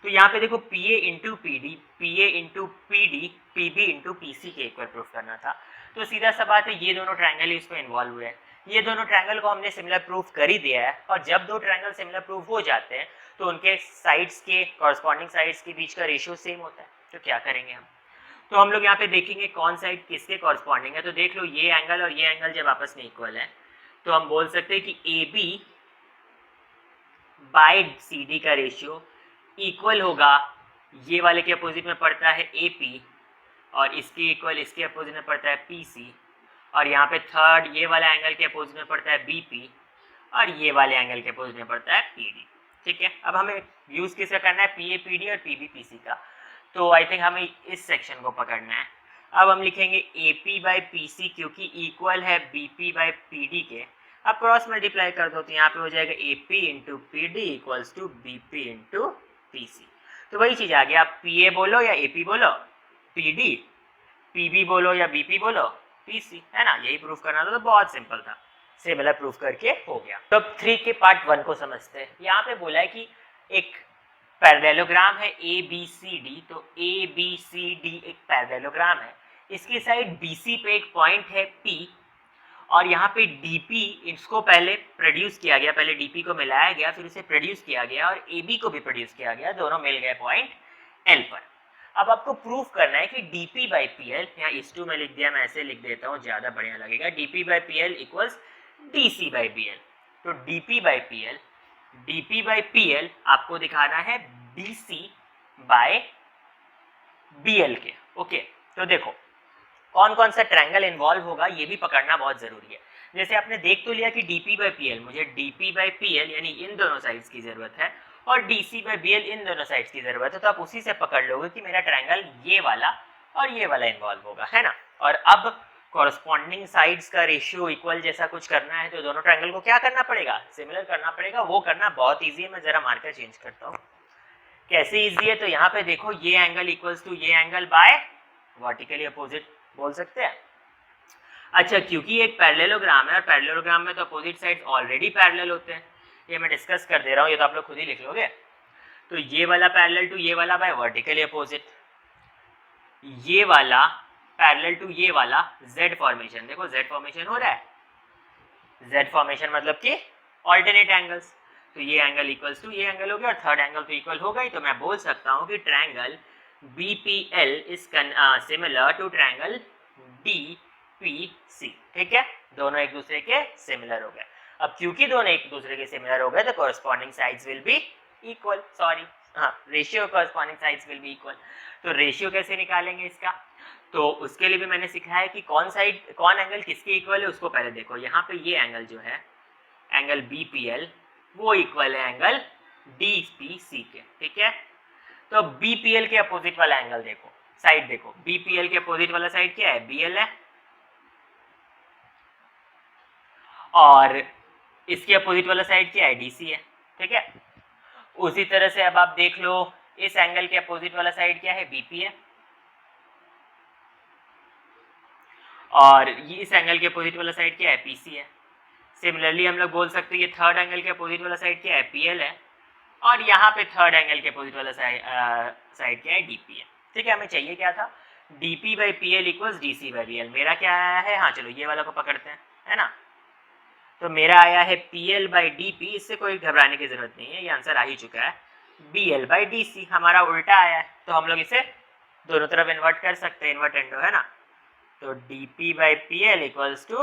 Speaker 1: तो यहाँ पे देखो PA into PD, PA into PD, PB into PC के इक्वल प्रूफ करना था। तो सीधा सा बात है, ये दोनों ट्रायंगल इसमें इन्वॉल्व हुए हैं। ये दोनों ट्रायंगल को हमने सिमिलर प्रूफ कर ही दिया है, और जब दो ट्रायंगल सिमिलर प्रूफ हो जाते हैं तो उनके साइड्स के कॉरस्पॉन्डिंग साइड्स के बीच का रेशियो सेम होता है। तो क्या करेंगे हम? तो हम लोग यहाँ पे देखेंगे कौन साइड किसके कॉरस्पॉन्डिंग है। तो देख लो, ये एंगल और ये एंगल जब आपस में इक्वल है तो हम बोल सकते हैं कि AB बाय CD का रेशियो इक्वल होगा, ये वाले के अपोजिट में पड़ता है AP और इसके इक्वल इसके अपोजिट में पड़ता है PC, और यहाँ पे थर्ड ये वाला एंगल के अपोजिट में पड़ता है BP और ये वाले एंगल के अपोजिट में पड़ता है PD। ठीक है, अब हमें यूज किसका करना है? PA PD और PB PC का। तो आई थिंक हमें इस सेक्शन को पकड़ना है। अब हम लिखेंगे AP बाई PC क्योंकि इक्वल है BP बाई PD के। अब क्रॉस मल्टीप्लाई कर दो तो यहाँ पे हो जाएगा AP into PD equals to BP into PC। तो वही चीज आ गया, आप PA बोलो या AP बोलो, PD, PB बोलो या BP बोलो, PC, है ना? यही प्रूफ करना था। तो बहुत सिंपल था, सिमिलर प्रूफ करके हो गया। तो अब 3 के पार्ट 1 को समझते हैं। यहाँ पे बोला है कि एक पैरेललोग्राम है ABCD। तो ABCD एक पैरेललोग्राम है, इसकी साइड BC पे एक पॉइंट है P, और यहाँ पे DP इसको पहले प्रोड्यूस किया गया, पहले DP को मिलाया गया, फिर उसे प्रोड्यूस किया गया, और AB को भी प्रोड्यूस किया गया, दोनों मिल गए पॉइंट L पर। अब आपको प्रूफ करना है कि DP बाई PL, यहाँ इस 2 में लिख दिया, मैं ऐसे लिख देता हूँ, ज़्यादा बढ़िया लगेगा, DP by PL equals DC by BL। तो DP बाई PL आपको दिखाना है BC बाय BL के। ओके, तो देखो कौन कौन सा ट्रायंगल इन्वॉल्व होगा ये भी पकड़ना बहुत जरूरी है। जैसे आपने देख तो लिया कि DP बाई PL, मुझे DP बाई PL यानी इन दोनों साइड्स की जरूरत है, और DC बाई BL इन दोनों साइड्स की जरूरत है। तो आप उसी से पकड़ लोगे कि मेरा ट्रायंगल ये वाला और ये वाला इन्वॉल्व होगा, है ना? और अब कॉरस्पॉन्डिंग साइड्स का रेशियो इक्वल जैसा कुछ करना है तो दोनों ट्रायंगल को क्या करना पड़ेगा? सिमिलर करना पड़ेगा। वो करना बहुत ईजी है, मैं जरा मार्कर चेंज करता हूँ। कैसे ईजी है? तो यहाँ पे देखो, ये एंगल इक्वल्स टू ये एंगल बाय वर्टिकली अपोजिट बोल सकते हैं। अच्छा, क्योंकि एक पैरेललोग्राम है और पैरेललोग्राम में तो अपोजिट साइड्स ऑलरेडी पैरेलल होते हैं, ये मैं डिस्कस कर दे रहा हूँ, ये तो आप लोग खुद ही लिख लोगे। तो ये वाला पैरेलल टू ये वाला बाय वर्टिकली अपोजिट, ये वाला पैरेलल टू ये वाला, Z फॉर्मेशन, देखो Z फॉर्मेशन हो रहा है। Z फॉर्मेशन मतलब कि ऑल्टरनेट एंगल्स। तो ये एंगल इक्वल्स टू ये एंगल हो गया, और थर्ड एंगल तो इक्वल होगा ही। तो मैं बोल सकता हूँ कि triangle BPL is similar to triangle DPC। ठीक है, दोनों एक दूसरे के सिमिलर हो गए। अब क्योंकि दोनों एक दूसरे के सिमिलर हो गए तो corresponding sides will be equal, sorry हाँ, ratio corresponding sides will be equal. तो रेशियो कैसे निकालेंगे इसका? तो उसके लिए भी मैंने सिखाया है कि कौन एंगल किसके इक्वल है। उसको पहले देखो, यहाँ पे ये एंगल जो है एंगल BPL वो इक्वल है एंगल DPC के। ठीक है, तो BPL के अपोजिट वाला एंगल देखो, साइड देखो, BPL के अपोजिट वाला साइड क्या है? BL है, और इसके अपोजिट वाला साइड क्या है? DC है। ठीक है, उसी तरह से अब आप देख लो, इस एंगल के अपोजिट वाला साइड क्या है? BP है, और ये इस एंगल के अपोजिट वाला साइड क्या है? PC है। सिमिलरली हम लोग बोल सकते हैं ये थर्ड एंगल के अपोजिट वाला साइड क्या है? PL है, और यहाँ पे थर्ड एंगल के अपोजिट वाला साइड क्या है? DP है। ठीक है, हमें चाहिए क्या था? DP by PL equals DC by BL। मेरा क्या आया है? हाँ चलो ये वाला को पकड़ते हैं, है ना? तो मेरा आया है PL बाई DP, इससे कोई घबराने की जरूरत नहीं है, ये आंसर आ ही चुका है। BL बाई DC हमारा उल्टा आया है, तो हम लोग इसे दोनों तरफ इन्वर्ट कर सकते हैं, इन्वर्टेंडो, है ना? तो DP by PL equals to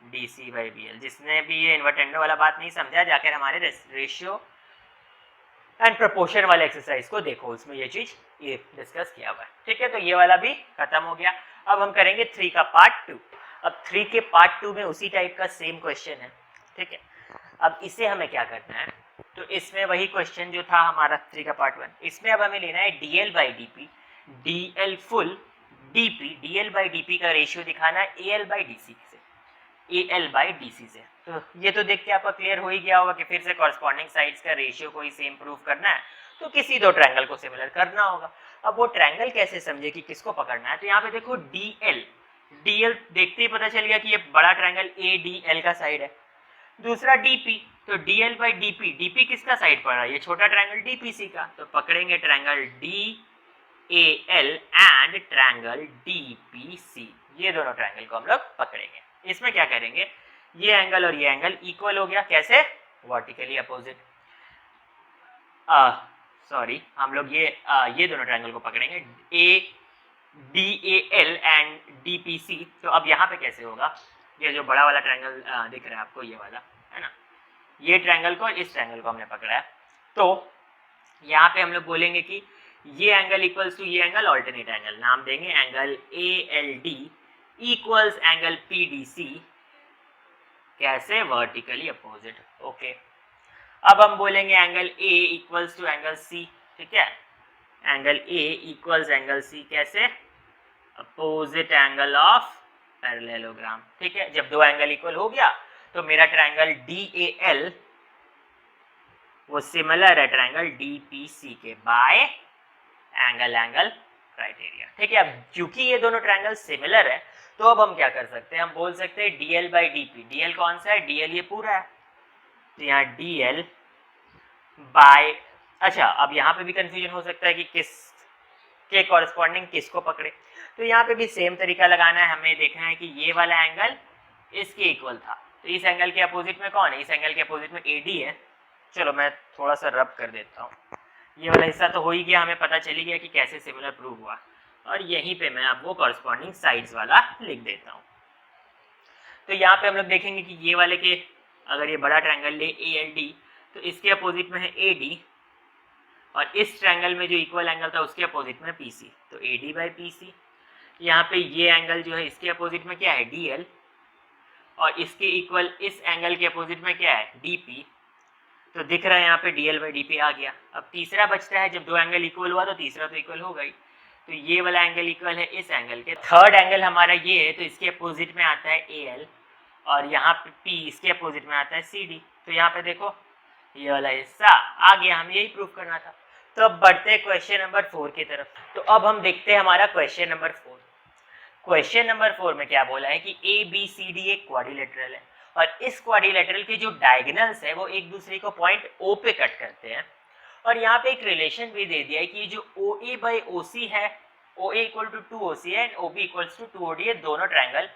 Speaker 1: DC by BL। जिसने भी ये इन्वर्टेंडो वाला बात नहीं समझा, जाकर हमारे रेशियो एंड प्रोपोर्शन वाले एक्सरसाइज को देखो, उसमें ये चीज ये डिस्कस किया हुआ है। ठीक है, तो ये वाला भी खत्म हो गया। अब हम करेंगे 3 का पार्ट 2। अब 3 के पार्ट 2 में उसी टाइप का सेम क्वेश्चन है। ठीक है, अब इसे हमें क्या करना है? तो इसमें वही क्वेश्चन जो था हमारा 3 का पार्ट 1, इसमें अब हमें लेना है dl by D dl full dl by D का रेशियो दिखाना है al बाई डी से। तो ये तो देख के आपका क्लियर हो ही गया होगा कि फिर से कॉरस्पॉन्डिंग साइड्स का रेशियो को ही सेम प्रूव करना है, तो किसी दो ट्रायंगल को सिमिलर करना होगा। अब वो ट्रायंगल कैसे समझे कि किसको पकड़ना है, तो यहाँ पे देखो dl देखते ही पता चल गया कि ये बड़ा ट्रायंगल ADL का साइड है। दूसरा DP, तो DL बाई DP किसका साइड पड़ रहा है, ये छोटा ट्रायंगल DPC का, तो पकड़ेंगे triangle DAL and triangle DPC, ये दोनों ट्रायंगल को हम लोग पकड़ेंगे। इसमें क्या करेंगे, ये एंगल और ये एंगल इक्वल हो गया, कैसे, वर्टिकली अपोजिट। हम लोग ये दोनों ट्रायंगल को पकड़ेंगे DAL एंड DPC। तो अब यहाँ पे कैसे होगा, ये जो बड़ा वाला ट्रायंगल दिख रहा है आपको, ये वाला है ना, ये ट्रायंगल को इस ट्रायंगल को हमने पकड़ा है, तो यहाँ पे हम लोग बोलेंगे कि ये एंगल इक्वल्स टू ये एंगल, ऑल्टरनेट एंगल, नाम देंगे angle ALD equals angle PDC, कैसे, वर्टिकली अपोजिट। ओके, अब हम बोलेंगे angle A equals to angle C, ठीक है, angle A equals angle C, कैसे, अपोजिट एंगल ऑफ पैरेललोग्राम, ठीक है। जब दो एंगल इक्वल हो गया तो मेरा ट्रायंगल DAL वो सिमिलर है ट्रायंगल DPC के बाय एंगल क्राइटेरिया, ठीक है। अब क्योंकि ये दोनों ट्रायंगल सिमिलर है, तो अब हम क्या कर सकते हैं, हम बोल सकते हैं DL बाई DP, DL कौन सा है, DL ये पूरा है, तो यहाँ DL बाय, अच्छा अब यहाँ पे भी कंफ्यूजन हो सकता है कि किस के कॉरस्पॉन्डिंग किसको पकड़े, तो यहाँ पे भी सेम तरीका लगाना है, हमें देखना है कि ये वाला एंगल इसके इक्वल था, तो इस एंगल के अपोजिट में कौन है, इस एंगल के अपोजिट में AD है। चलो मैं थोड़ा सा रब कर देता हूँ, ये वाला हिस्सा तो हो ही गया, हमें पता चली गया कि कैसे सिमिलर प्रूव हुआ, और यहीं पे मैं आपको कॉरस्पॉन्डिंग साइड्स वाला लिख देता हूँ। तो यहाँ पे हम लोग देखेंगे कि ये वाले के, अगर ये बड़ा ट्रायंगल ले ALD, तो इसके अपोजिट में है AD, और इस ट्रायंगल में जो इक्वल एंगल था उसके अपोजिट में PC, तो AD बाई PC। यहाँ पे ये एंगल जो है इसके अपोजिट में क्या है, DL, और इसके इक्वल इस एंगल के अपोजिट में क्या है, DP, तो दिख रहा है यहाँ पे DL बाई DP आ गया। अब तीसरा बचता है, जब दो एंगल इक्वल हुआ तो तीसरा तो इक्वल हो गई, तो ये वाला एंगल इक्वल है इस एंगल के। थर्ड एंगल हमारा ये है, तो इसके अपोजिट में आता है AL, और यहाँ पे P इसके अपोजिट में आता है CD, तो यहाँ पे देखो ये वाला हिस्सा आ गया, हम यही प्रूव करना था। तो अब बढ़ते हैं क्वेश्चन नंबर 4 की तरफ। तो अब हम देखते हैं हमारा क्वेश्चन नंबर 4। क्वेश्चन नंबर 4 में क्या बोला है कि ABCD एक क्वाड्रिलेटरल है, और इस क्वाड्रिलेटरल के जो डायगोनल्स है वो एक दूसरे को पॉइंट O पे कट करते हैं, और यहाँ पे एक रिलेशन भी दे दिया है कि जो OA बाई OC है, OA इक्वल टू 2OC है and OB equals to 2OD है, दोनों ट्रायंगल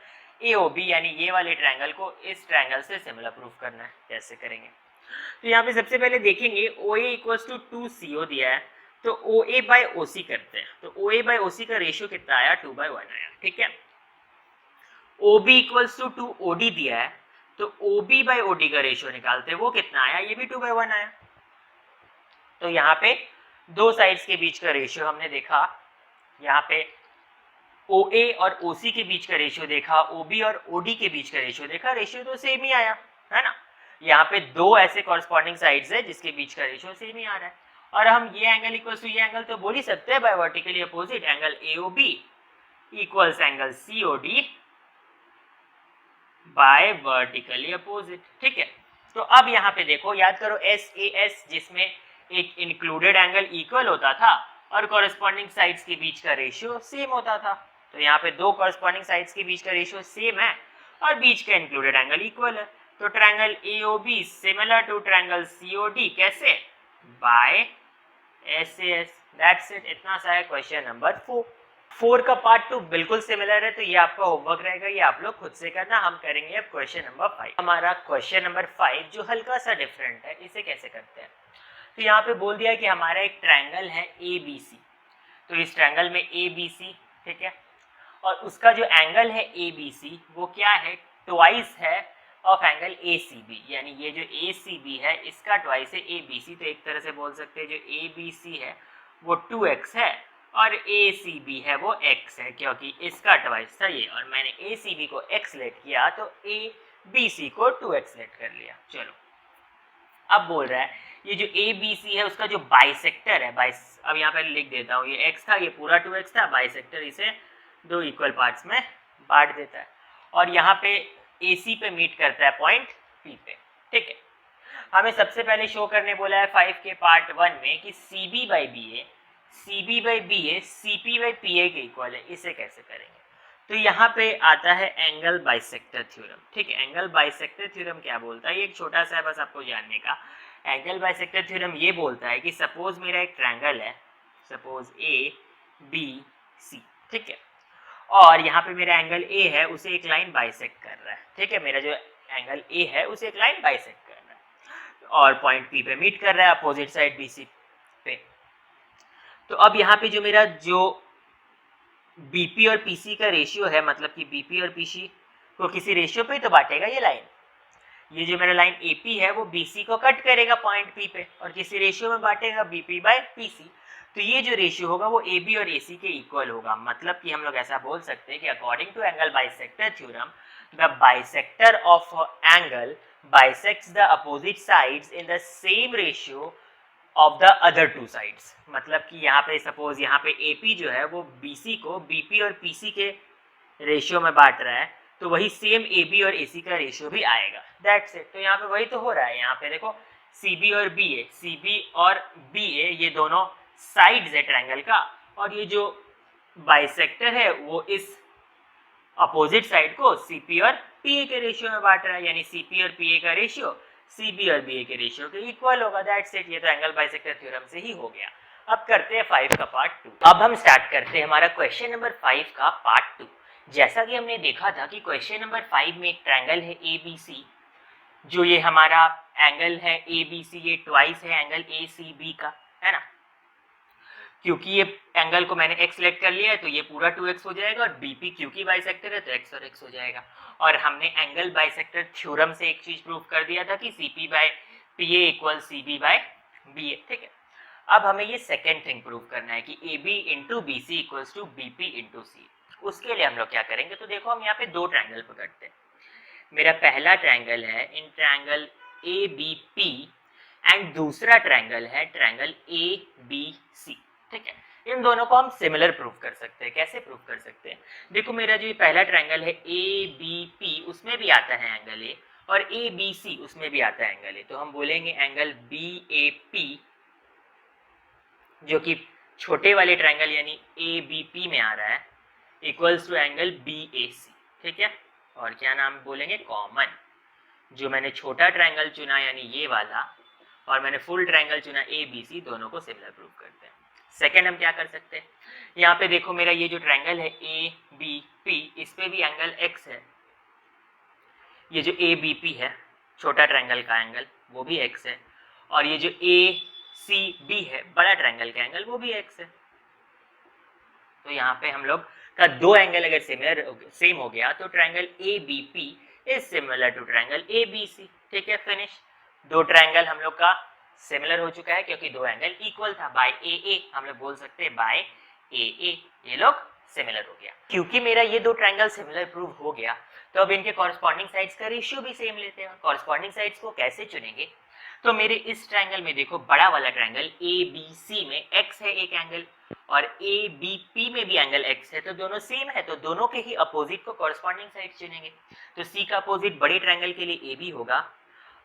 Speaker 1: AOB यानी ये वाले ट्रायंगल को इस ट्रायंगल से सिमिलर प्रूफ करना है। कैसे करेंगे, तो यहाँ पे सबसे पहले देखेंगे OA इक्वल्स टू 2CO दिया है, तो OA बाई OC करते हैं, तो OA बाई OC का रेशियो कितना आया, 2/1 आया, ठीक है। OB इक्वल्स टू 2OD दिया है, तो OB बाई OD का रेशियो निकालते हैं, वो कितना आया, ये भी 2/1 आया। तो यहाँ पे दो साइड्स के बीच का रेशियो हमने देखा, यहाँ पे OA और OC के बीच का रेशियो देखा, OB और OD के बीच का रेशियो देखा, रेशियो तो सेम ही आया है ना। यहाँ पे दो ऐसे कॉरस्पॉन्डिंग साइड्स है जिसके बीच का रेशियो सेम ही आ रहा है, और हम ये एंगल इक्वल्स टू ये एंगल तो बोल ही सकते हैं by vertically opposite, angle AOB equals angle COD by vertically opposite, ठीक है। तो अब यहाँ पे देखो, याद करो SAS जिसमें एक इंक्लूडेड एंगल इक्वल होता था और कॉरस्पॉन्डिंग साइड्स के बीच का रेशियो सेम होता था, तो यहाँ पे दो कॉरस्पॉन्डिंग साइड्स के बीच का रेशियो सेम है और बीच का इंक्लूडेड एंगल इक्वल है, तो triangle AOB similar to triangle COD, कैसे, बाय SAS। दैट्स इट, इतना सा है क्वेश्चन नंबर 4 का पार्ट 2 बिल्कुल सिमिलर है, तो ये आपका होमवर्क रहेगा, ये आप लोग खुद से करना। हम करेंगे अब क्वेश्चन नंबर 5। हमारा क्वेश्चन नंबर 5 जो हल्का सा डिफरेंट है, इसे कैसे करते हैं, तो यहाँ पे बोल दिया कि हमारा एक ट्रायंगल है ABC, तो इस ट्रायंगल में ABC, ठीक है, और उसका जो एंगल है ABC वो क्या है, ट्वाइस है ऑफ एंगल ACB, यानी ये जो ACB है इसका ट्वाइस है ABC, तो एक तरह से बोल सकते हैं जो ABC है वो 2x है और ACB है वो x है, क्योंकि इसका ट्वाइस था ये, और मैंने ACB को x लेट किया तो ABC को 2x लेट कर लिया। चलो अब बोल रहा है ये जो ए बी सी है उसका जो बाइसेक्टर है, अब यहाँ पे लिख देता हूँ, ये x था, ये पूरा 2x था, बाइसेक्टर इसे दो इक्वल पार्ट्स में बांट देता है और यहाँ पे AC पे मीट करता है पॉइंट P पे। ठीक है, हमें सबसे पहले शो करने बोला है 5 के पार्ट 1 में कि CB by BA CP by PA के इक्वल है। इसे कैसे करेंगे? तो यहाँ पे आता है एंगल बाइसेक्टर थ्योरम। ठीक है, एंगल बाइसेक्टर थ्योरम क्या बोलता है, ये एक छोटा सा है बस आपको जानने का। एंगल बाइसेक्टर थ्योरम ये बोलता है कि सपोज मेरा एक ट्रायंगल है, सपोज ABC, ठीक है, और यहाँ पे मेरा एंगल A है, उसे एक लाइन बाइसेक्ट कर रहा है। ठीक है, मेरा जो एंगल A है उसे एक लाइन बाइसेक्ट कर रहा है और पॉइंट P पे मीट कर रहा है अपोजिट साइड BC पे। तो अब यहाँ पे जो मेरा जो BP और PC का रेशियो है, मतलब कि BP और PC को किसी रेशियो पे तो बांटेगा ये लाइन। ये जो मेरा लाइन AP है वो BC को कट करेगा पॉइंट P पे और किसी रेशियो में बांटेगा BP बाय PC। तो ये जो रेशियो होगा वो AB और AC के इक्वल होगा। मतलब कि हम लोग ऐसा बोल सकते हैं कि according to angle bisector theorem, the bisector of angle bisects the opposite sides in the same ratio of the other two sides. मतलब कि यहाँ पे सपोज यहाँ पे AP जो है वो BC को BP और PC के रेशियो में बांट रहा है, तो वही सेम AB और AC का रेशियो भी आएगा। That's it. तो यहाँ पे वही तो हो रहा है। यहाँ पे देखो CB और BA ये दोनों साइड्स है ट्रायंगल का, और ये जो बाइसेक्टर है वो इस अपोजिट साइड को CP और PA के रेशियो में बांट रहा है, यानी CP और PA का रेशियो CB और BA के रेशियो के इक्वल होगा। That's it. ये तो एंगल बाइसेक्टर थ्योरम से ही हो गया। अब करते हैं 5 का पार्ट 2। अब हम स्टार्ट करते हैं हमारा क्वेश्चन नंबर 5 का पार्ट 2। जैसा कि हमने देखा था कि क्वेश्चन नंबर 5 में एक ट्रायंगल है ABC, जो ये हमारा एंगल है ABC, ये ट्वाइस है एंगल ACB का, है ना। क्योंकि ये एंगल को मैंने x सिलेक्ट कर लिया है तो ये पूरा 2x हो जाएगा, और BP क्योंकि बाइसेक्टर है तो x और x हो जाएगा। और हमने एंगल बाइसेक्टर थ्योरम से एक चीज प्रूव कर दिया था कि CP by PA equal CB by BA। ठीक है, अब हमें ये सेकेंड थिंग प्रूव करना है कि AB into BC equals to BP into C। उसके लिए हम लोग क्या करेंगे, तो देखो हम यहाँ पे दो ट्रायंगल पकड़ते हैं। मेरा पहला ट्रायंगल है इन ट्रायंगल ABP एंड दूसरा ट्रायंगल है ट्रायंगल ABC। ठीक है, इन दोनों को हम सिमिलर प्रूव कर सकते हैं। कैसे प्रूव कर सकते हैं, देखो मेरा जो पहला ट्रायंगल है ABP उसमें भी आता है एंगल A, और ABC उसमें भी आता है एंगल A। तो हम बोलेंगे एंगल BAP जो कि छोटे वाले ट्रायंगल यानी ABP में आ रहा है इक्वल्स टू एंगल BAC। ठीक है, और क्या नाम बोलेंगे, कॉमन। जो मैंने छोटा ट्रायंगल चुना यानी ये वाला, और मैंने फुल ट्रायंगल चुना ABC, दोनों को सिमिलर प्रूव करते हैं। सेकेंड हम क्या कर सकते हैं, यहाँ पे देखो मेरा ये जो ट्रायंगल है ABP इस पे भी एंगल X है। ये जो ABP है छोटा ट्रायंगल का एंगल वो भी X है, और ये जो ACB है बड़ा ट्रायंगल का एंगल वो भी X है। तो यहाँ पे हम लोग का दो एंगल अगर सेम हो गया तो triangle ABP is similar to triangle ABC। ठीक है, फिनिश। दो ट्रायंगल हम लोग का सिमिलर हो चुका है क्योंकि दो एंगल इक्वल था। बाय AA हम लोग बोल सकते हैं बाय AA ये लोग सिमिलर हो गया। क्योंकि मेरा ये दो ट्रायंगल सिमिलर प्रूव हो गया तो अब इनके कॉरस्पॉन्डिंग साइड्स का रेशियो भी सेम लेते हैं। कॉरस्पॉन्डिंग साइड्स को कैसे चुनेंगे, तो मेरे इस ट्रायंगल में देखो बड़ा वाला ट्रायंगल ABC में x है एक एंगल, और ABP में भी एंगल x है, तो दोनों सेम है, तो दोनों के ही अपोजिट को कॉरस्पॉन्डिंग साइड चुनेंगे। तो C का अपोजिट बड़े ट्रायंगल के लिए AB होगा,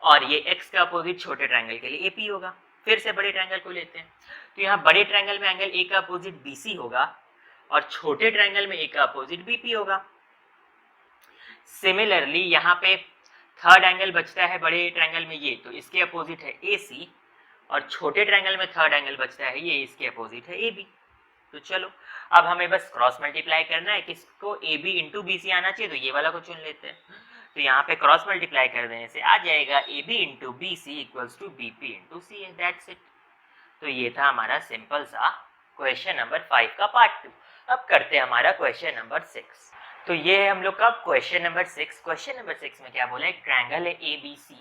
Speaker 1: और ये x का अपोजिट छोटे ट्रायंगल के लिए AP होगा। फिर से बड़े ट्रायंगल को लेते हैं, तो यहाँ बड़े ट्रायंगल में एंगल A का अपोजिट BC होगा, और छोटे ट्रायंगल में A का अपोजिट BP होगा। सिमिलरली यहाँ पे थर्ड एंगल बचता है बड़े ट्रायंगल में ये, तो इसके अपोजिट है AC, और छोटे ट्रायंगल में थर्ड एंगल बचता है ये, इसके अपोजिट है AB। तो चलो अब हमें बस क्रॉस मल्टीप्लाई करना है, किसको AB इंटू BC आना चाहिए, तो ये वाला को चुन लेते हैं। तो यहाँ पे क्रॉस मल्टीप्लाई कर देने से आ जाएगा AB into BC equals to BP into C। That's it. तो ये था हमारा सिंपल सा क्वेश्चन नंबर 5 का पार्ट 2। अब करते हैं हमारा क्वेश्चन नंबर 6। तो ये है हम लोग का क्वेश्चन नंबर 6। क्वेश्चन नंबर 6 में क्या बोला है, एक ट्रायंगल है ABC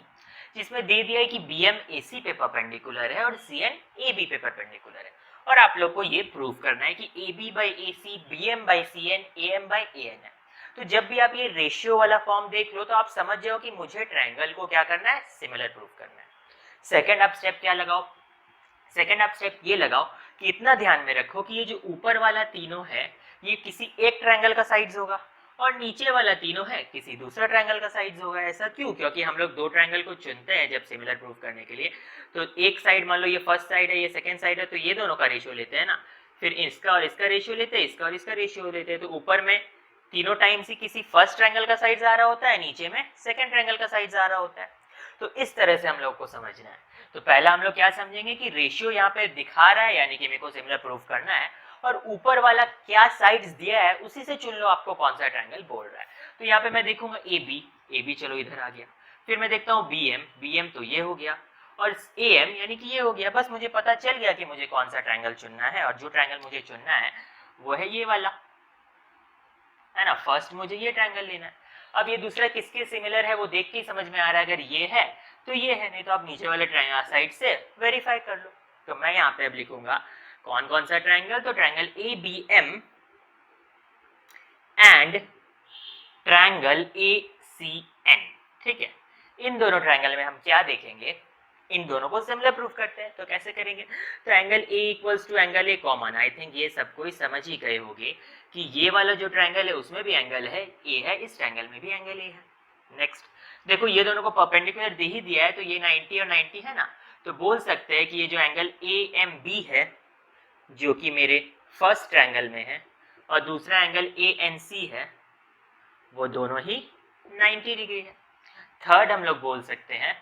Speaker 1: जिसमें दे दिया है कि BM AC पे परपेंडिकुलर है और CN AB पे परपेंडिकुलर है, और आप लोग को ये प्रूव करना है कि AB by AC BM by CN AM by AN है। तो जब भी आप ये रेशियो वाला फॉर्म देख लो तो आप समझ जाओ कि मुझे ट्रायंगल को क्या करना है, सिमिलर प्रूव करना है। सेकेंड आप स्टेप क्या लगाओ, सेकेंड आप स्टेप ये लगाओ कि इतना ध्यान में रखो कि ये जो ऊपर वाला तीनों है ये किसी एक ट्रायंगल का साइड्स होगा और नीचे वाला तीनों है किसी दूसरा ट्रायंगल का साइड्स होगा। ऐसा क्यों? क्योंकि हम लोग दो ट्रायंगल को चुनते हैं जब सिमिलर प्रूफ करने के लिए, तो एक साइड मान लो ये फर्स्ट साइड है, ये सेकंड साइड है, तो ये दोनों का रेशियो लेते हैं ना, फिर इसका और इसका रेशियो लेते हैं, इसका और इसका रेशियो लेते हैं, तो ऊपर में तीनों टाइम्स ही किसी फर्स्ट ट्रायंगल का साइड्स आ रहा होता है, नीचे में सेकंड ट्रायंगल का साइड्स आ रहा होता है। तो इस तरह से हम लोग को समझना है। तो पहला हम लोग क्या समझेंगे कि रेशियो यहाँ पे दिखा रहा है, यानी कि मेरे को सिमिलर प्रूफ करना है, और ऊपर वाला क्या साइड्स दिया है उसी से चुन लो आपको कौन सा ट्रायंगल बोल रहा है। तो यहाँ पे मैं देखूंगा ए बी चलो इधर आ गया, फिर मैं देखता हूँ बी एम तो ये हो गया, और ए एम यानी कि ये हो गया। बस मुझे पता चल गया कि मुझे कौन सा ट्रायंगल चुनना है, और जो ट्रायंगल मुझे चुनना है वो है ये वाला, है ना। फर्स्ट मुझे ये ट्रायंगल लेना है। अब ये दूसरा किसके सिमिलर है वो देख के ही समझ में आ रहा है, अगर ये है तो ये है, नहीं तो आप नीचे वाले साइड से वेरीफाई कर लो। तो मैं यहाँ पे अब लिखूंगा कौन कौन सा ट्रायंगल, तो triangle A B M and triangle A C N. ठीक है, इन दोनों ट्रायंगल में हम क्या देखेंगे, इन दोनों को सिमिलर प्रूफ करते हैं। तो कैसे करेंगे, तो angle A equals to angle A common. I think ये सबको ही समझ ही गए होंगे कि ये वाला जो ट्रायंगल है उसमें भी एंगल है ए है, इस ट्रायंगल में भी एंगल ए है। नेक्स्ट देखो ये दोनों को परपेंडिकुलर दे ही दिया है, तो ये 90 और 90 है ना, तो बोल सकते हैं कि ये जो एंगल ए एम बी है जो कि मेरे फर्स्ट ट्रायंगल में है, और दूसरा एंगल ए एन सी है, वो दोनों ही 90 डिग्री है। थर्ड हम लोग बोल सकते हैं,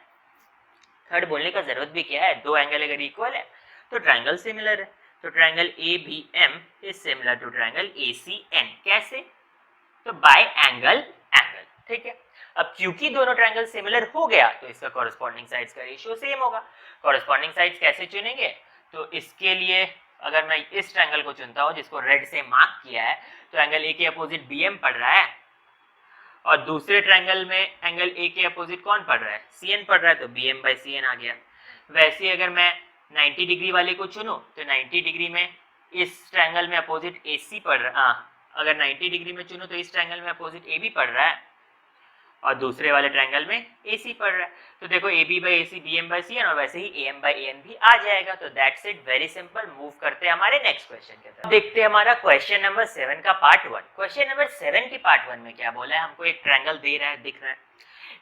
Speaker 1: थर्ड बोलने का जरूरत भी क्या है, दो एंगल अगर इक्वल है तो ट्रायंगल सिमिलर है। तो triangle A B M is similar to triangle A C N. कैसे, तो बाय एंगल एंगल। ठीक है, अब क्योंकि दोनों ट्रायंगल सिमिलर हो गया तो इसका कॉरेस्पॉन्डिंग साइड्स का रेशियो सेम होगा। कॉरेस्पॉन्डिंग साइड्स कैसे चुनेंगे, तो इसके लिए अगर मैं इस ट्रायंगल को चुनता हूं जिसको रेड से मार्क किया है, तो एंगल ए के अपोजिट बी एम पड़ रहा है, और दूसरे ट्रायंगल में एंगल ए के अपोजिट कौन पड़ रहा है, सी एन पड़ रहा है, तो B M by C N आ गया। वैसे ही अगर मैं 90 डिग्री वाले को चुनूं तो 90 डिग्री में इस ट्रायंगल में अपोजिट ए सी पड़ रहा है, अगर 90 डिग्री में चुनूं तो इस ट्रायंगल में अपोजिट ए बी पड़ रहा है और दूसरे वाले ट्रायंगल में ए सी पड़ रहा है। तो देखो A B by A C B M by C N, और वैसे ही A M by A N भी आ जाएगा। तो that's it, very simple. Move करते हैं हमारे नेक्स्ट क्वेश्चन के तरफ। देखते हैं हमारा क्वेश्चन नंबर 7 का पार्ट 1। क्वेश्चन नंबर 7 की पार्ट 1 में क्या बोला है, हमको एक ट्रायंगल दे रहा है, दिख रहा है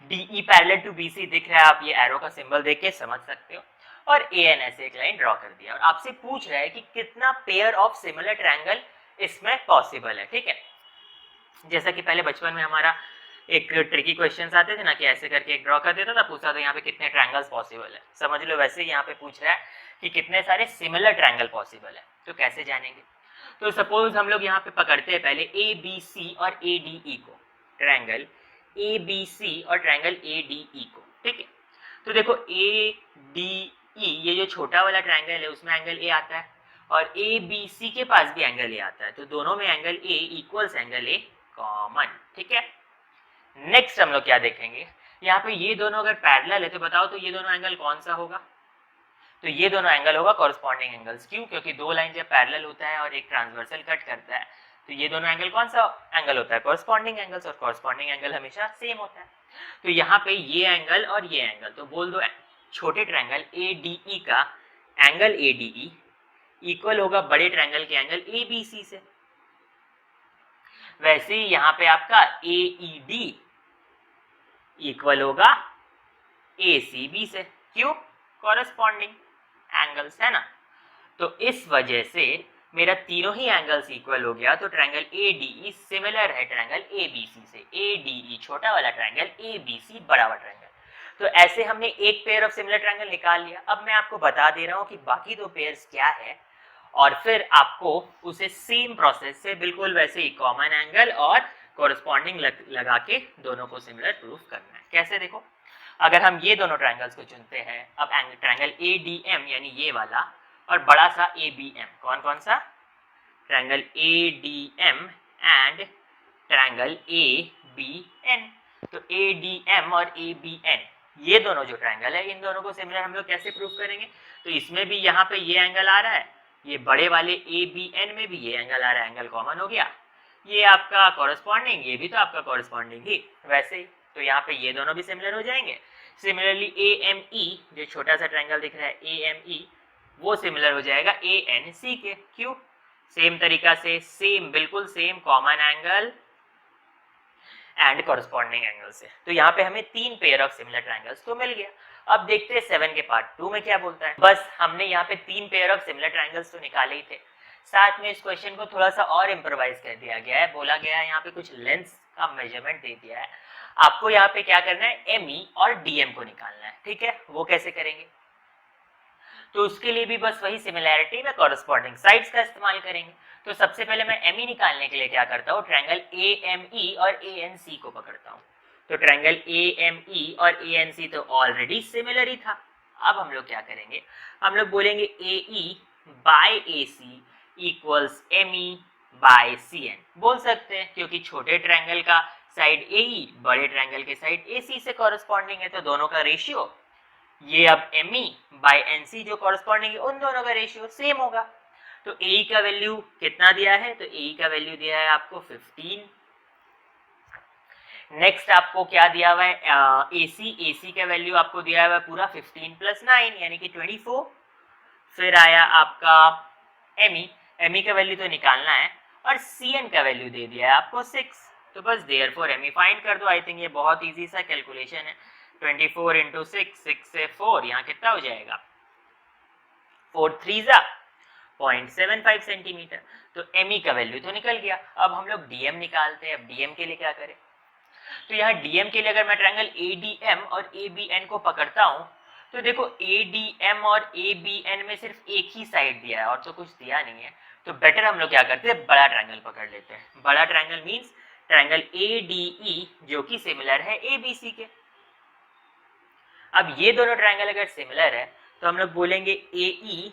Speaker 1: DE पैरेलल टू BC दिख रहा है, आप ये एरो का सिंबल देख के समझ सकते हो, और AN ऐसे एक लाइन ड्रॉ कर दिया, और आपसे पूछ रहा है कि कितना पेयर ऑफ सिमिलर ट्रायंगल इसमें पॉसिबल है। ठीक है, जैसा कि पहले बचपन में हमारा एक ट्रिकी क्वेश्चंस आते थे ना कि ऐसे करके एक ड्रॉ कर देता था, पूछता था यहाँ पे कितने ट्रायंगल्स पॉसिबल है, समझ लो वैसे ही यहाँ पे पूछ रहा है कि कितने सारे सिमिलर ट्रायंगल पॉसिबल है। तो कैसे जानेंगे, तो सपोज हम लोग यहाँ पे पकड़ते हैं पहले ABC और ADE को, ट्रायंगल ABC और ट्रायंगल ADE को। ठीक है, तो देखो ADE ये जो छोटा वाला ट्रायंगल है उसमें एंगल A आता है, और ABC के पास भी एंगल A आता है, तो दोनों में angle A equals angle A common. ठीक है, नेक्स्ट हम लोग क्या देखेंगे, यहाँ पे ये दोनों अगर पैरेलल है तो बताओ तो ये दोनों एंगल कौन सा होगा, तो ये दोनों एंगल होगा कॉरेस्पॉन्डिंग एंगल्स। क्यों, क्योंकि दो लाइन जब पैरेलल होता है और एक ट्रांसवर्सल कट करता है तो ये दोनों एंगल कौन सा एंगल होता है, कॉरेस्पॉन्डिंग एंगल्स, और कॉरेस्पॉन्डिंग एंगल हमेशा सेम होता है। तो यहाँ पे ये एंगल और ये एंगल, तो बोल दो छोटे ट्रायंगल ADE का एंगल ADE इक्वल होगा बड़े ट्रायंगल के एंगल ABC से। वैसे ही यहाँ पे आपका AED इक्वल होगा ACB से। क्यों, कॉरेस्पॉन्डिंग एंगल्स है ना। तो इस वजह से मेरा तीनों ही एंगल्स इक्वल हो गया, तो ट्रायंगल ADE सिमिलर है ट्रायंगल ABC से। ADE छोटा वाला ट्रायंगल, ABC बड़ा वाला ट्रायंगल। तो ऐसे हमने एक पेयर ऑफ सिमिलर ट्रायंगल निकाल लिया। अब मैं आपको बता दे रहा हूँ कि बाकी दो पेयर्स क्या है, और फिर आपको उसे सेम प्रोसेस से बिल्कुल वैसे ही कॉमन एंगल और कॉरेस्पॉन्डिंग लगा के दोनों को सिमिलर प्रूफ करना है। कैसे, देखो अगर हम ये दोनों ट्रायंगल्स को चुनते हैं, अब ट्रायंगल ADM यानी ये वाला और बड़ा सा ABM, कौन कौन सा, triangle ADM and triangle ABN। तो ADM और ABN ये दोनों जो ट्रायंगल है, इन दोनों को सिमिलर हम लोग कैसे प्रूफ करेंगे, तो इसमें भी यहाँ पे ये एंगल आ रहा है, ये बड़े वाले ABN में भी ये एंगल आ रहा है, एंगल कॉमन हो गया, ये आपका कॉरेस्पॉन्डिंग, ये भी तो आपका कॉरेस्पॉन्डिंग ही। वैसे ही तो यहाँ पे ये दोनों भी सिमिलर हो जाएंगे। सिमिलरली AME जो छोटा सा ट्रायंगल दिख रहा है AME वो सिमिलर हो जाएगा ANC के। क्यों? सेम तरीका से सेम बिल्कुल same common angle and corresponding angle से। तो यहाँ पे हमें 3 पेयर ऑफ सिमिलर ट्रायंगल्स तो मिल गया। अब देखते हैं 7 के पार्ट 2 में क्या बोलता है। बस हमने यहाँ पे 3 पेयर ऑफ सिमिलर ट्रायंगल्स तो निकाले ही थे, साथ में इस क्वेश्चन को थोड़ा सा और इम्प्रोवाइज कर दिया गया है। बोला गया है यहाँ पे कुछ लेंस का मेजरमेंट दे दिया है, आपको यहाँ पे क्या करना है ME और DM को निकालना है। ठीक है, वो कैसे करेंगे? तो उसके लिए भी बस वही सिमिलैरिटी में कॉरस्पॉन्डिंग साइड्स का इस्तेमाल करेंगे। तो सबसे पहले मैं ME निकालने के लिए क्या करता हूँ, ट्रायंगल AME और ANC को पकड़ता हूँ। तो ट्रायंगल AME और ANC तो ऑलरेडी सिमिलर ही था। अब हम लोग क्या करेंगे, हम लोग बोलेंगे AE by AC equals ME by CN बोल सकते हैं, क्योंकि छोटे ट्रायंगल का साइड AE बड़े ट्रायंगल के साइड AC से कॉरस्पॉन्डिंग है, तो दोनों का रेशियो ये अब ME बाय NC जो कॉरस्पॉन्डिंग है उन दोनों का रेशियो सेम होगा। तो AE का वैल्यू कितना दिया है, तो AE का वैल्यू दिया है आपको 15। नेक्स्ट आपको क्या दिया हुआ है, AC का वैल्यू आपको दिया हुआ है पूरा 15 + 9 यानी कि 24। फिर आया आपका ME का वैल्यू तो निकालना है, और CN का वैल्यू दे दिया है आपको 6। तो बस देयरफॉर ME फाइंड कर दो। आई थिंक ये बहुत इजी सा कैलकुलेशन है। 24 × 6 से 4 यहाँ कितना हो जाएगा, 4 3 जा 0.75 सेंटीमीटर। तो ME का वैल्यू तो निकल गया। अब हम लोग DM निकालते हैं। अब DM के लिए क्या करें, तो यहाँ DM के लिए अगर मैं ट्रायंगल ADM और ABN को पकड़ता हूँ, तो देखो ADM और ABN में सिर्फ एक ही साइड दिया है और तो कुछ दिया नहीं है। तो बेटर हम लोग क्या करते हैं, बड़ा ट्रायंगल पकड़ लेते हैं। बड़ा ट्रायंगल मीन्स ट्रायंगल ADE जो कि सिमिलर है ABC के। अब ये दोनों ट्रायंगल अगर सिमिलर है तो हम लोग बोलेंगे AE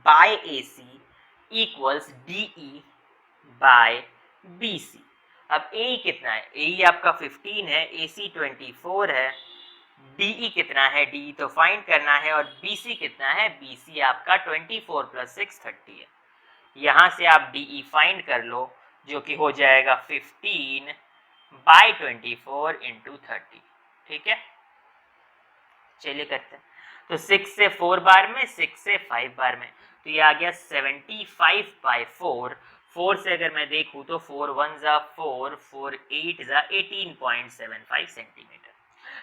Speaker 1: by AC equals DE by BC। अब AE कितना है, AE आपका 15 है, AC 24 है, DE कितना है, DE तो फाइंड करना है, और BC कितना है, BC आपका 24 + 6 30 है। यहाँ से आप DE फाइंड कर लो जो कि हो जाएगा 15 बाय 24 × 30। ठीक है, चलिए करते हैं। तो 6 से 4 बार में, 6 से 5 बार में, तो ये आ गया 75/4। 4 से अगर मैं देखूँ तो 4 1 जा 4, 4 8 जा 18.75 सेंटीमीटर।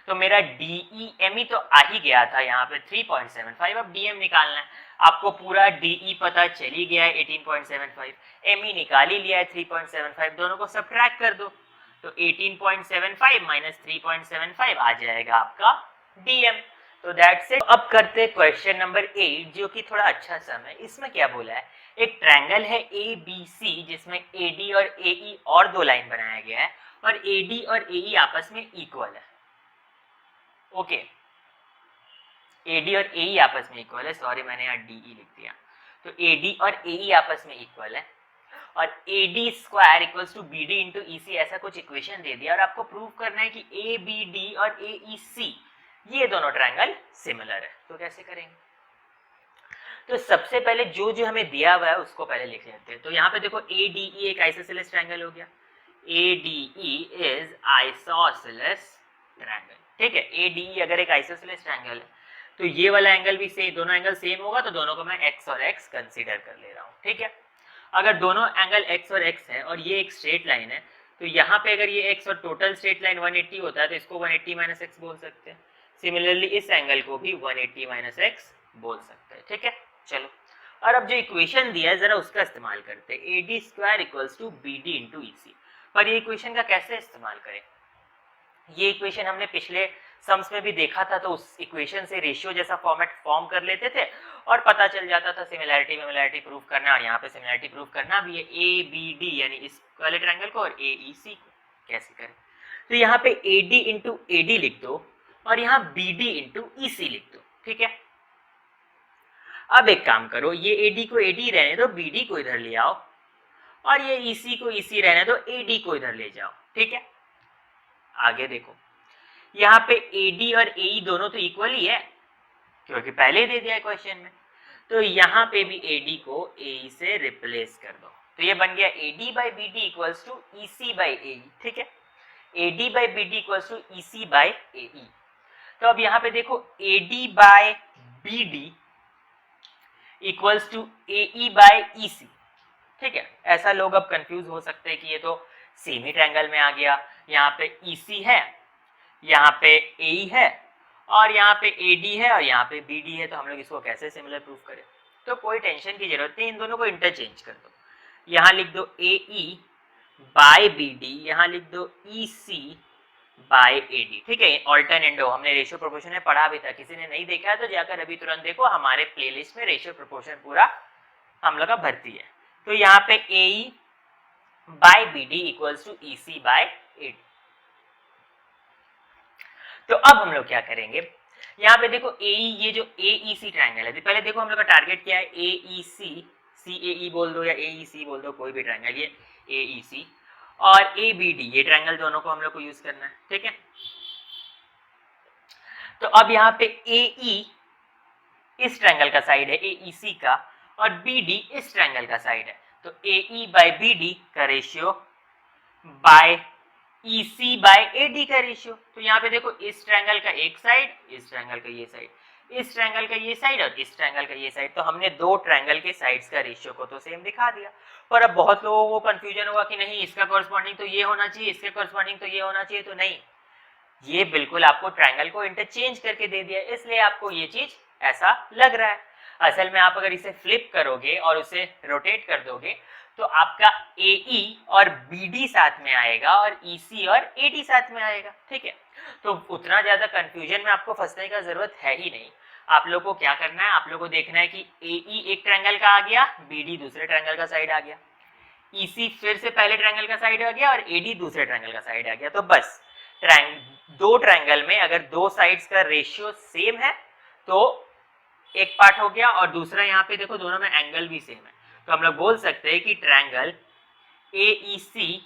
Speaker 1: तो मेरा DE तो आ ही गया था यहाँ पे 3.75। अब DM निकालना है। आपको पूरा DE पता चल ही गया है 18.75, ME निकाल ही लिया है 3.75, दोनों को सब्ट्रैक्ट कर दो। तो 18.75 - 3.75 आ जाएगा आपका DM। तो दैट्स इट। अब करते हैं क्वेश्चन नंबर 8 जो कि थोड़ा अच्छा सम है। इसमें क्या बोला है, एक ट्रायंगल है ABC जिसमें AD और AE और दो लाइन बनाया गया है, और AD और AE आपस में इक्वल है। ओके, AD और AE आपस में इक्वल है, सॉरी मैंने यहाँ DE लिख दिया। तो AD और AE आपस में इक्वल है, और AD square equals to BD into EC ऐसा कुछ इक्वेशन दे दिया, और आपको प्रूव करना है कि ABD और AEC ये दोनों ट्रायंगल सिमिलर है। तो कैसे करेंगे, तो सबसे पहले जो जो हमें दिया हुआ है उसको पहले लिख लेते हैं। तो यहाँ पे देखो ADE एक आइसोसेलेस ट्रायंगल हो गया। ADE is isosceles triangle. ठीक है, ADE अगर एक आइसोसेलेस ट्रायंगल है तो ये वाला एंगल भी सेम, दोनों एंगल सेम होगा, तो दोनों को मैं x और x कंसीडर कर ले रहा हूँ। ठीक है, अगर दोनों एंगल x और x है और ये एक स्ट्रेट लाइन है, तो यहाँ पे अगर ये x और टोटल स्ट्रेट लाइन 180 होता है तो इसको 180 - x बोल सकते हैं। सिमिलरली इस एंगल को भी 180 - x बोल सकते हैं। ठीक है, चलो, और अब जो इक्वेशन दिया है जरा उसका इस्तेमाल करते हैं। AD square equals to BD into EC। पर ये इक्वेशन का कैसे इस्तेमाल करें, ये इक्वेशन हमने पिछले सम्स में भी देखा था, तो उस इक्वेशन से रेशियो जैसा फॉर्मेट फॉर्म कर लेते थे और पता चल जाता था सिमिलैरिटी प्रूव करना, और यहाँ पे सिमिलैरिटी प्रूव करना भी है ABD यानी इस वाले ट्रायंगल को और AEC को। कैसे करें, तो यहाँ पे AD इंटू AD लिख दो और यहाँ BD इंटू EC लिख दो। ठीक है, अब एक काम करो, ये AD को AD रहने दो, BD को इधर ले आओ, और ये EC को EC रहने दो, AD को इधर ले जाओ। ठीक है, आगे देखो, यहाँ पे AD और AE दोनों तो इक्वल ही है क्योंकि पहले दे दिया है क्वेश्चन में। तो यहाँ पे भी AD को AE से रिप्लेस कर दो, तो ये बन गया AD by BD equals to EC by AE। ठीक है, AD by BD equals to EC by AE। तो अब यहाँ पे देखो AD by BD equals to AE by EC, ठीक है। ऐसा लोग अब कंफ्यूज हो सकते हैं कि ये तो सेम ही ट्रायंगल में आ गया, यहाँ पे EC है, यहाँ पे AE है और यहाँ पे AD है और यहाँ पे BD है, तो हम लोग इसको कैसे सिमिलर प्रूफ करें। तो कोई टेंशन की जरूरत नहीं, इन दोनों को इंटरचेंज कर दो। यहाँ लिख दो AE बाय BD, यहाँ लिख दो EC बाय AD, ठीक है। ऑल्टरनेट हो, हमने रेशियो प्रोपोर्शन में पढ़ा भी था, किसी ने नहीं देखा है तो जाकर अभी तुरंत देखो, हमारे प्लेलिस्ट में रेशियो प्रोपोर्शन पूरा हम लोग का भर्ती है। तो यहाँ पे AE by BD equals to EC by AD। तो अब हम लोग क्या करेंगे, यहाँ पे देखो AE, ये जो AEC ट्रायंगल है, पहले देखो हम लोग का टारगेट क्या है, AEC, CAE बोल दो या AEC बोल दो, कोई भी ट्रायंगल, ये AEC और ABD, ये ट्रायंगल दोनों को हम लोग को यूज करना है, ठीक है। तो अब यहाँ पे AE इस ट्रायंगल का साइड है AEC का और BD इस ट्रायंगल का साइड है, तो AE बाय BD का ratio by EC by AD का रेशियो। तो यहाँ पे देखो इस ट्रायंगल का एक साइड, इस ट्रायंगल का ये साइड, इस ट्रायंगल का ये साइड और इस ट्रायंगल का ये साइड, तो हमने दो ट्रायंगल के साइड्स का रेशियो को तो सेम दिखा दिया। पर अब बहुत लोगों को कंफ्यूजन हुआ कि नहीं इसका कॉरस्पॉन्डिंग तो ये होना चाहिए, इसके कॉरस्पॉन्डिंग तो ये होना चाहिए, तो नहीं, ये बिल्कुल आपको ट्रायंगल को इंटरचेंज करके दे दिया, इसलिए आपको ये चीज ऐसा लग रहा है। असल में आप अगर इसे फ्लिप करोगे और उसे रोटेट कर दोगे तो आपका AE और BD साथ में आएगा और EC और AD साथ में आएगा, ठीक है। तो उतना ज्यादा कंफ्यूजन में आपको फंसने का जरूरत है ही नहीं। आप लोग को क्या करना है, आप लोग को देखना है कि AE एक ट्रायंगल का आ गया, BD दूसरे ट्रायंगल का साइड आ गया, EC फिर से पहले ट्रायंगल का साइड आ गया और AD दूसरे ट्रायंगल का साइड आ गया। तो बस दो ट्रायंगल में अगर दो साइड्स का रेशियो सेम है तो एक पार्ट हो गया, और दूसरा यहाँ पे देखो दोनों में एंगल भी सेम है, तो हम लोग बोल सकते हैं कि ट्रायंगल AEC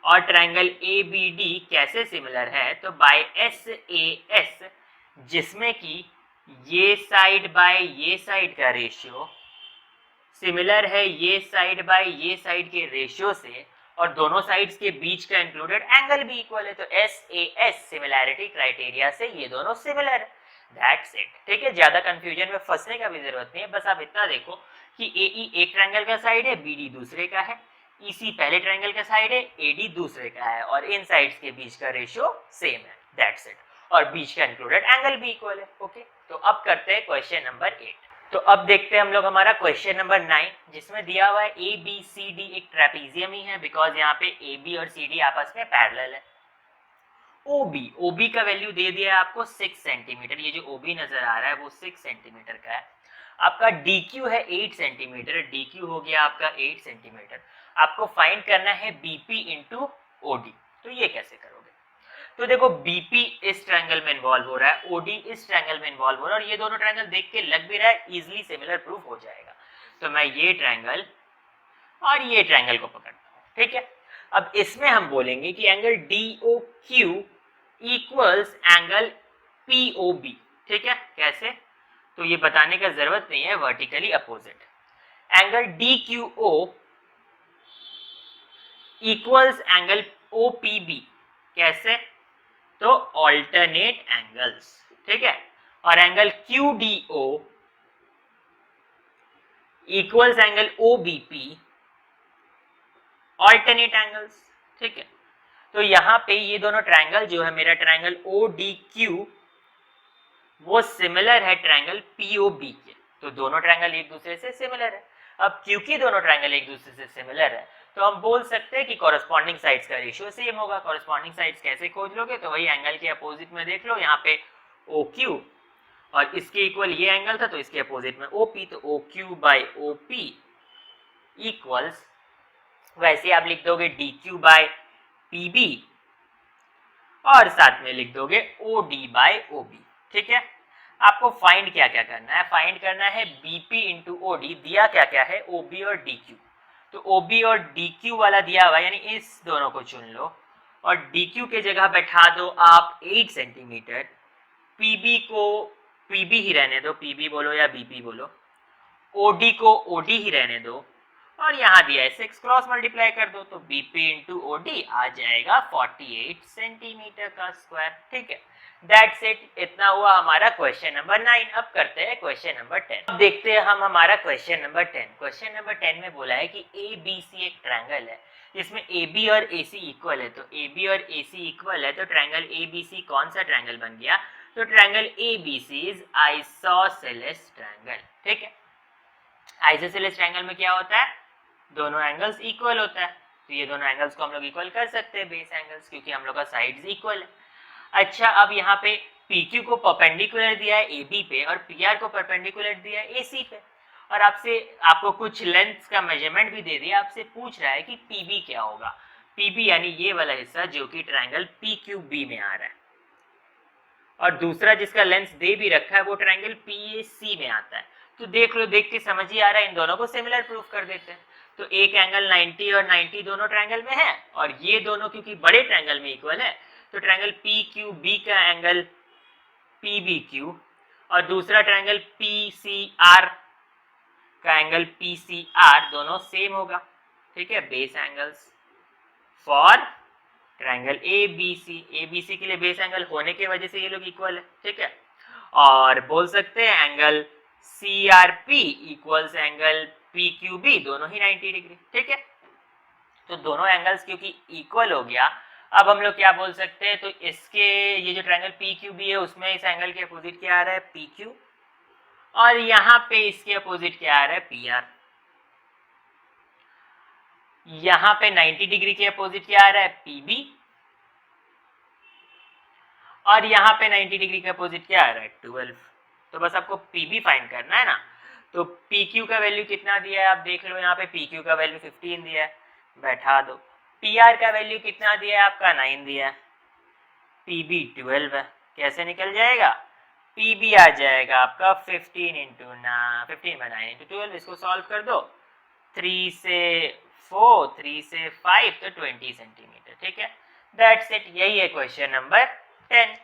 Speaker 1: और ट्रायंगल ABD कैसे सिमिलर है, तो बाय SAS, जिसमें कि ये साइड बाय ये साइड का रेशियो सिमिलर है ये साइड बाय ये साइड के रेशियो से, और दोनों साइड्स के बीच का इंक्लूडेड एंगल भी इक्वल है, तो SAS सिमिलैरिटी क्राइटेरिया से ये दोनों सिमिलर है। दैट्स इट, ठीक है। ज्यादा कंफ्यूजन में फंसने का भी जरूरत नहीं है, बस आप इतना देखो कि AE एक ट्रायंगल का साइड है, BD दूसरे का है, EC पहले ट्रायंगल का साइड है, AD दूसरे का है, और इन साइड्स के बीच का रेशियो सेम है, दैट्स इट, और बीच का इंक्लूडेड एंगल भी इक्वल है, ओके। तो अब करते हैं क्वेश्चन नंबर 8। तो अब देखते हैं हम लोग हमारा क्वेश्चन नंबर 9, जिसमें दिया हुआ है ABCD एक ट्रेपेजियम ही है, बिकॉज यहाँ पे AB और CD आपस में पैरेलल है। OB का वैल्यू दे दिया है आपको 6 सेंटीमीटर, ये जो OB नजर आ रहा है वो 6 सेंटीमीटर का है। आपका DQ है 8 सेंटीमीटर, DQ हो गया आपका 8 सेंटीमीटर। आपको फाइंड करना है BP इंटू OD, तो ये कैसे करोगे। तो देखो BP इस ट्रायंगल में इन्वॉल्व हो रहा है, OD इस ट्रायंगल में इन्वॉल्व हो रहा है, और ये दोनों ट्रायंगल देख के लग भी रहा है इजीली सिमिलर प्रूफ हो जाएगा। तो मैं ये ट्रायंगल और ये ट्रायंगल को पकड़ता हूँ, ठीक है। अब इसमें हम बोलेंगे कि angle DOQ equals angle POB, ठीक है। कैसे, तो ये बताने का जरूरत नहीं है, vertically opposite. Angle DQO equals angle OPB, कैसे, तो ऑल्टरनेट एंगल्स, ठीक है। और angle QDO equals angle OBP, alternate angles, ठीक है। तो यहाँ पे ये दोनों ट्रायंगल जो है, मेरा ट्रायंगल ODQ वो सिमिलर है ट्रायंगल POB के, तो दोनों ट्रायंगल एक दूसरे से सिमिलर है। अब क्योंकि दोनों ट्रायंगल एक दूसरे से सिमिलर है तो हम बोल सकते हैं कि कॉरेस्पॉन्डिंग साइड्स का रेशियो सेम होगा। कॉरेस्पॉन्डिंग साइड्स कैसे खोज लोगे, तो वही एंगल के अपोजिट में देख लो, यहाँ पे OQ और इसके इक्वल ये एंगल था तो इसके अपोजिट में OP, तो OQ बाय OP इक्वल्स, वैसे आप लिख दोगे DQ बाय PB और साथ में लिख दोगे OD बाय OB, ठीक है। आपको फाइंड क्या क्या करना है, फाइंड करना है BP इंटू OD, दिया क्या क्या है OB और DQ, तो OB और DQ वाला दिया हुआ, यानी इस दोनों को चुन लो और DQ के जगह बैठा दो आप 8 सेंटीमीटर, PB को PB ही रहने दो, PB बोलो या BP बोलो, OD को OD ही रहने दो, और यहाँ दिया है 6, क्रॉस मल्टीप्लाई कर दो तो बीपी इंटू ओडी आ जाएगा 48 सेंटीमीटर का स्क्वायर। ठीक है, दैट्स इट, इतना हुआ हमारा क्वेश्चन नंबर 9। अब करते हैं क्वेश्चन नंबर 10। अब देखते हैं हम हमारा क्वेश्चन नंबर 10। क्वेश्चन नंबर 10 में बोला है कि ए बी सी एक ट्रायंगल है जिसमें ए बी और ए सी इक्वल है। तो ए बी और ए सी इक्वल है तो ट्रायंगल ए बी सी कौन सा ट्रायंगल बन गया? तो triangle A B C is isosceles triangle. ठीक है, आइसोसेलेस ट्रायंगल में क्या होता है? दोनों एंगल्स इक्वल होता है, तो ये दोनों एंगल्स को हम लोग इक्वल कर सकते हैं, बेस एंगल्स, क्योंकि हम लोग का साइड्स इक्वल है। अच्छा, अब यहाँ पे PQ को परपेंडिकुलर दिया है AB पे और PR को परपेंडिकुलर दिया है AC पे, और आपको कुछ लेंथ का मेजरमेंट भी दे दिया। आपसे पूछ रहा है कि PB क्या होगा। PB यानी ये वाला हिस्सा जो कि ट्रायंगल PQB में आ रहा है, और दूसरा जिसका लेंथ दे भी रखा है वो ट्रायंगल PAC में आता है। तो देख लो, देख के समझ ही आ रहा है, इन दोनों को सिमिलर प्रूफ कर देते हैं। तो एक एंगल 90 और 90 दोनों ट्रायंगल में है, और ये दोनों क्योंकि बड़े ट्रायंगल में इक्वल है तो ट्रायंगल PQB का एंगल PBQ और दूसरा ट्रायंगल PCR का एंगल PCR दोनों सेम होगा। ठीक है, base angles for triangle ABC के लिए बेस एंगल होने की वजह से ये लोग इक्वल है। ठीक है, और बोल सकते हैं angle CRP equals angle PQB, दोनों ही 90 डिग्री। ठीक है, तो दोनों एंगल्स क्योंकि इक्वल हो गया, अब हम लोग क्या बोल सकते हैं? तो इसके ये जो ट्रायंगल PQB है उसमें इस एंगल के अपोजिट क्या आ रहा है? PQ, और यहाँ पे इसके अपोजिट क्या आ रहा है? PR। यहाँ पे 90 डिग्री के अपोजिट क्या आ रहा है? PB, और यहाँ पे 90 डिग्री के अपोजिट क्या आ रहा है? 12। तो बस आपको PB फाइंड करना है ना। तो PQ का वैल्यू कितना दिया है आप देख लो, यहाँ पे PQ का वैल्यू 15 दिया है, बैठा दो। PR का वैल्यू कितना दिया है आपका? 9 दिया है। PB 12 है, कैसे निकल जाएगा? PB आ जाएगा आपका 15 इंटू 15 बाय 9 इंटू 12। इसको सॉल्व कर दो, 3 से 4, 3 से 5 तो 20 सेंटीमीटर। ठीक है, दैट्स इट, यही है क्वेश्चन नंबर 10।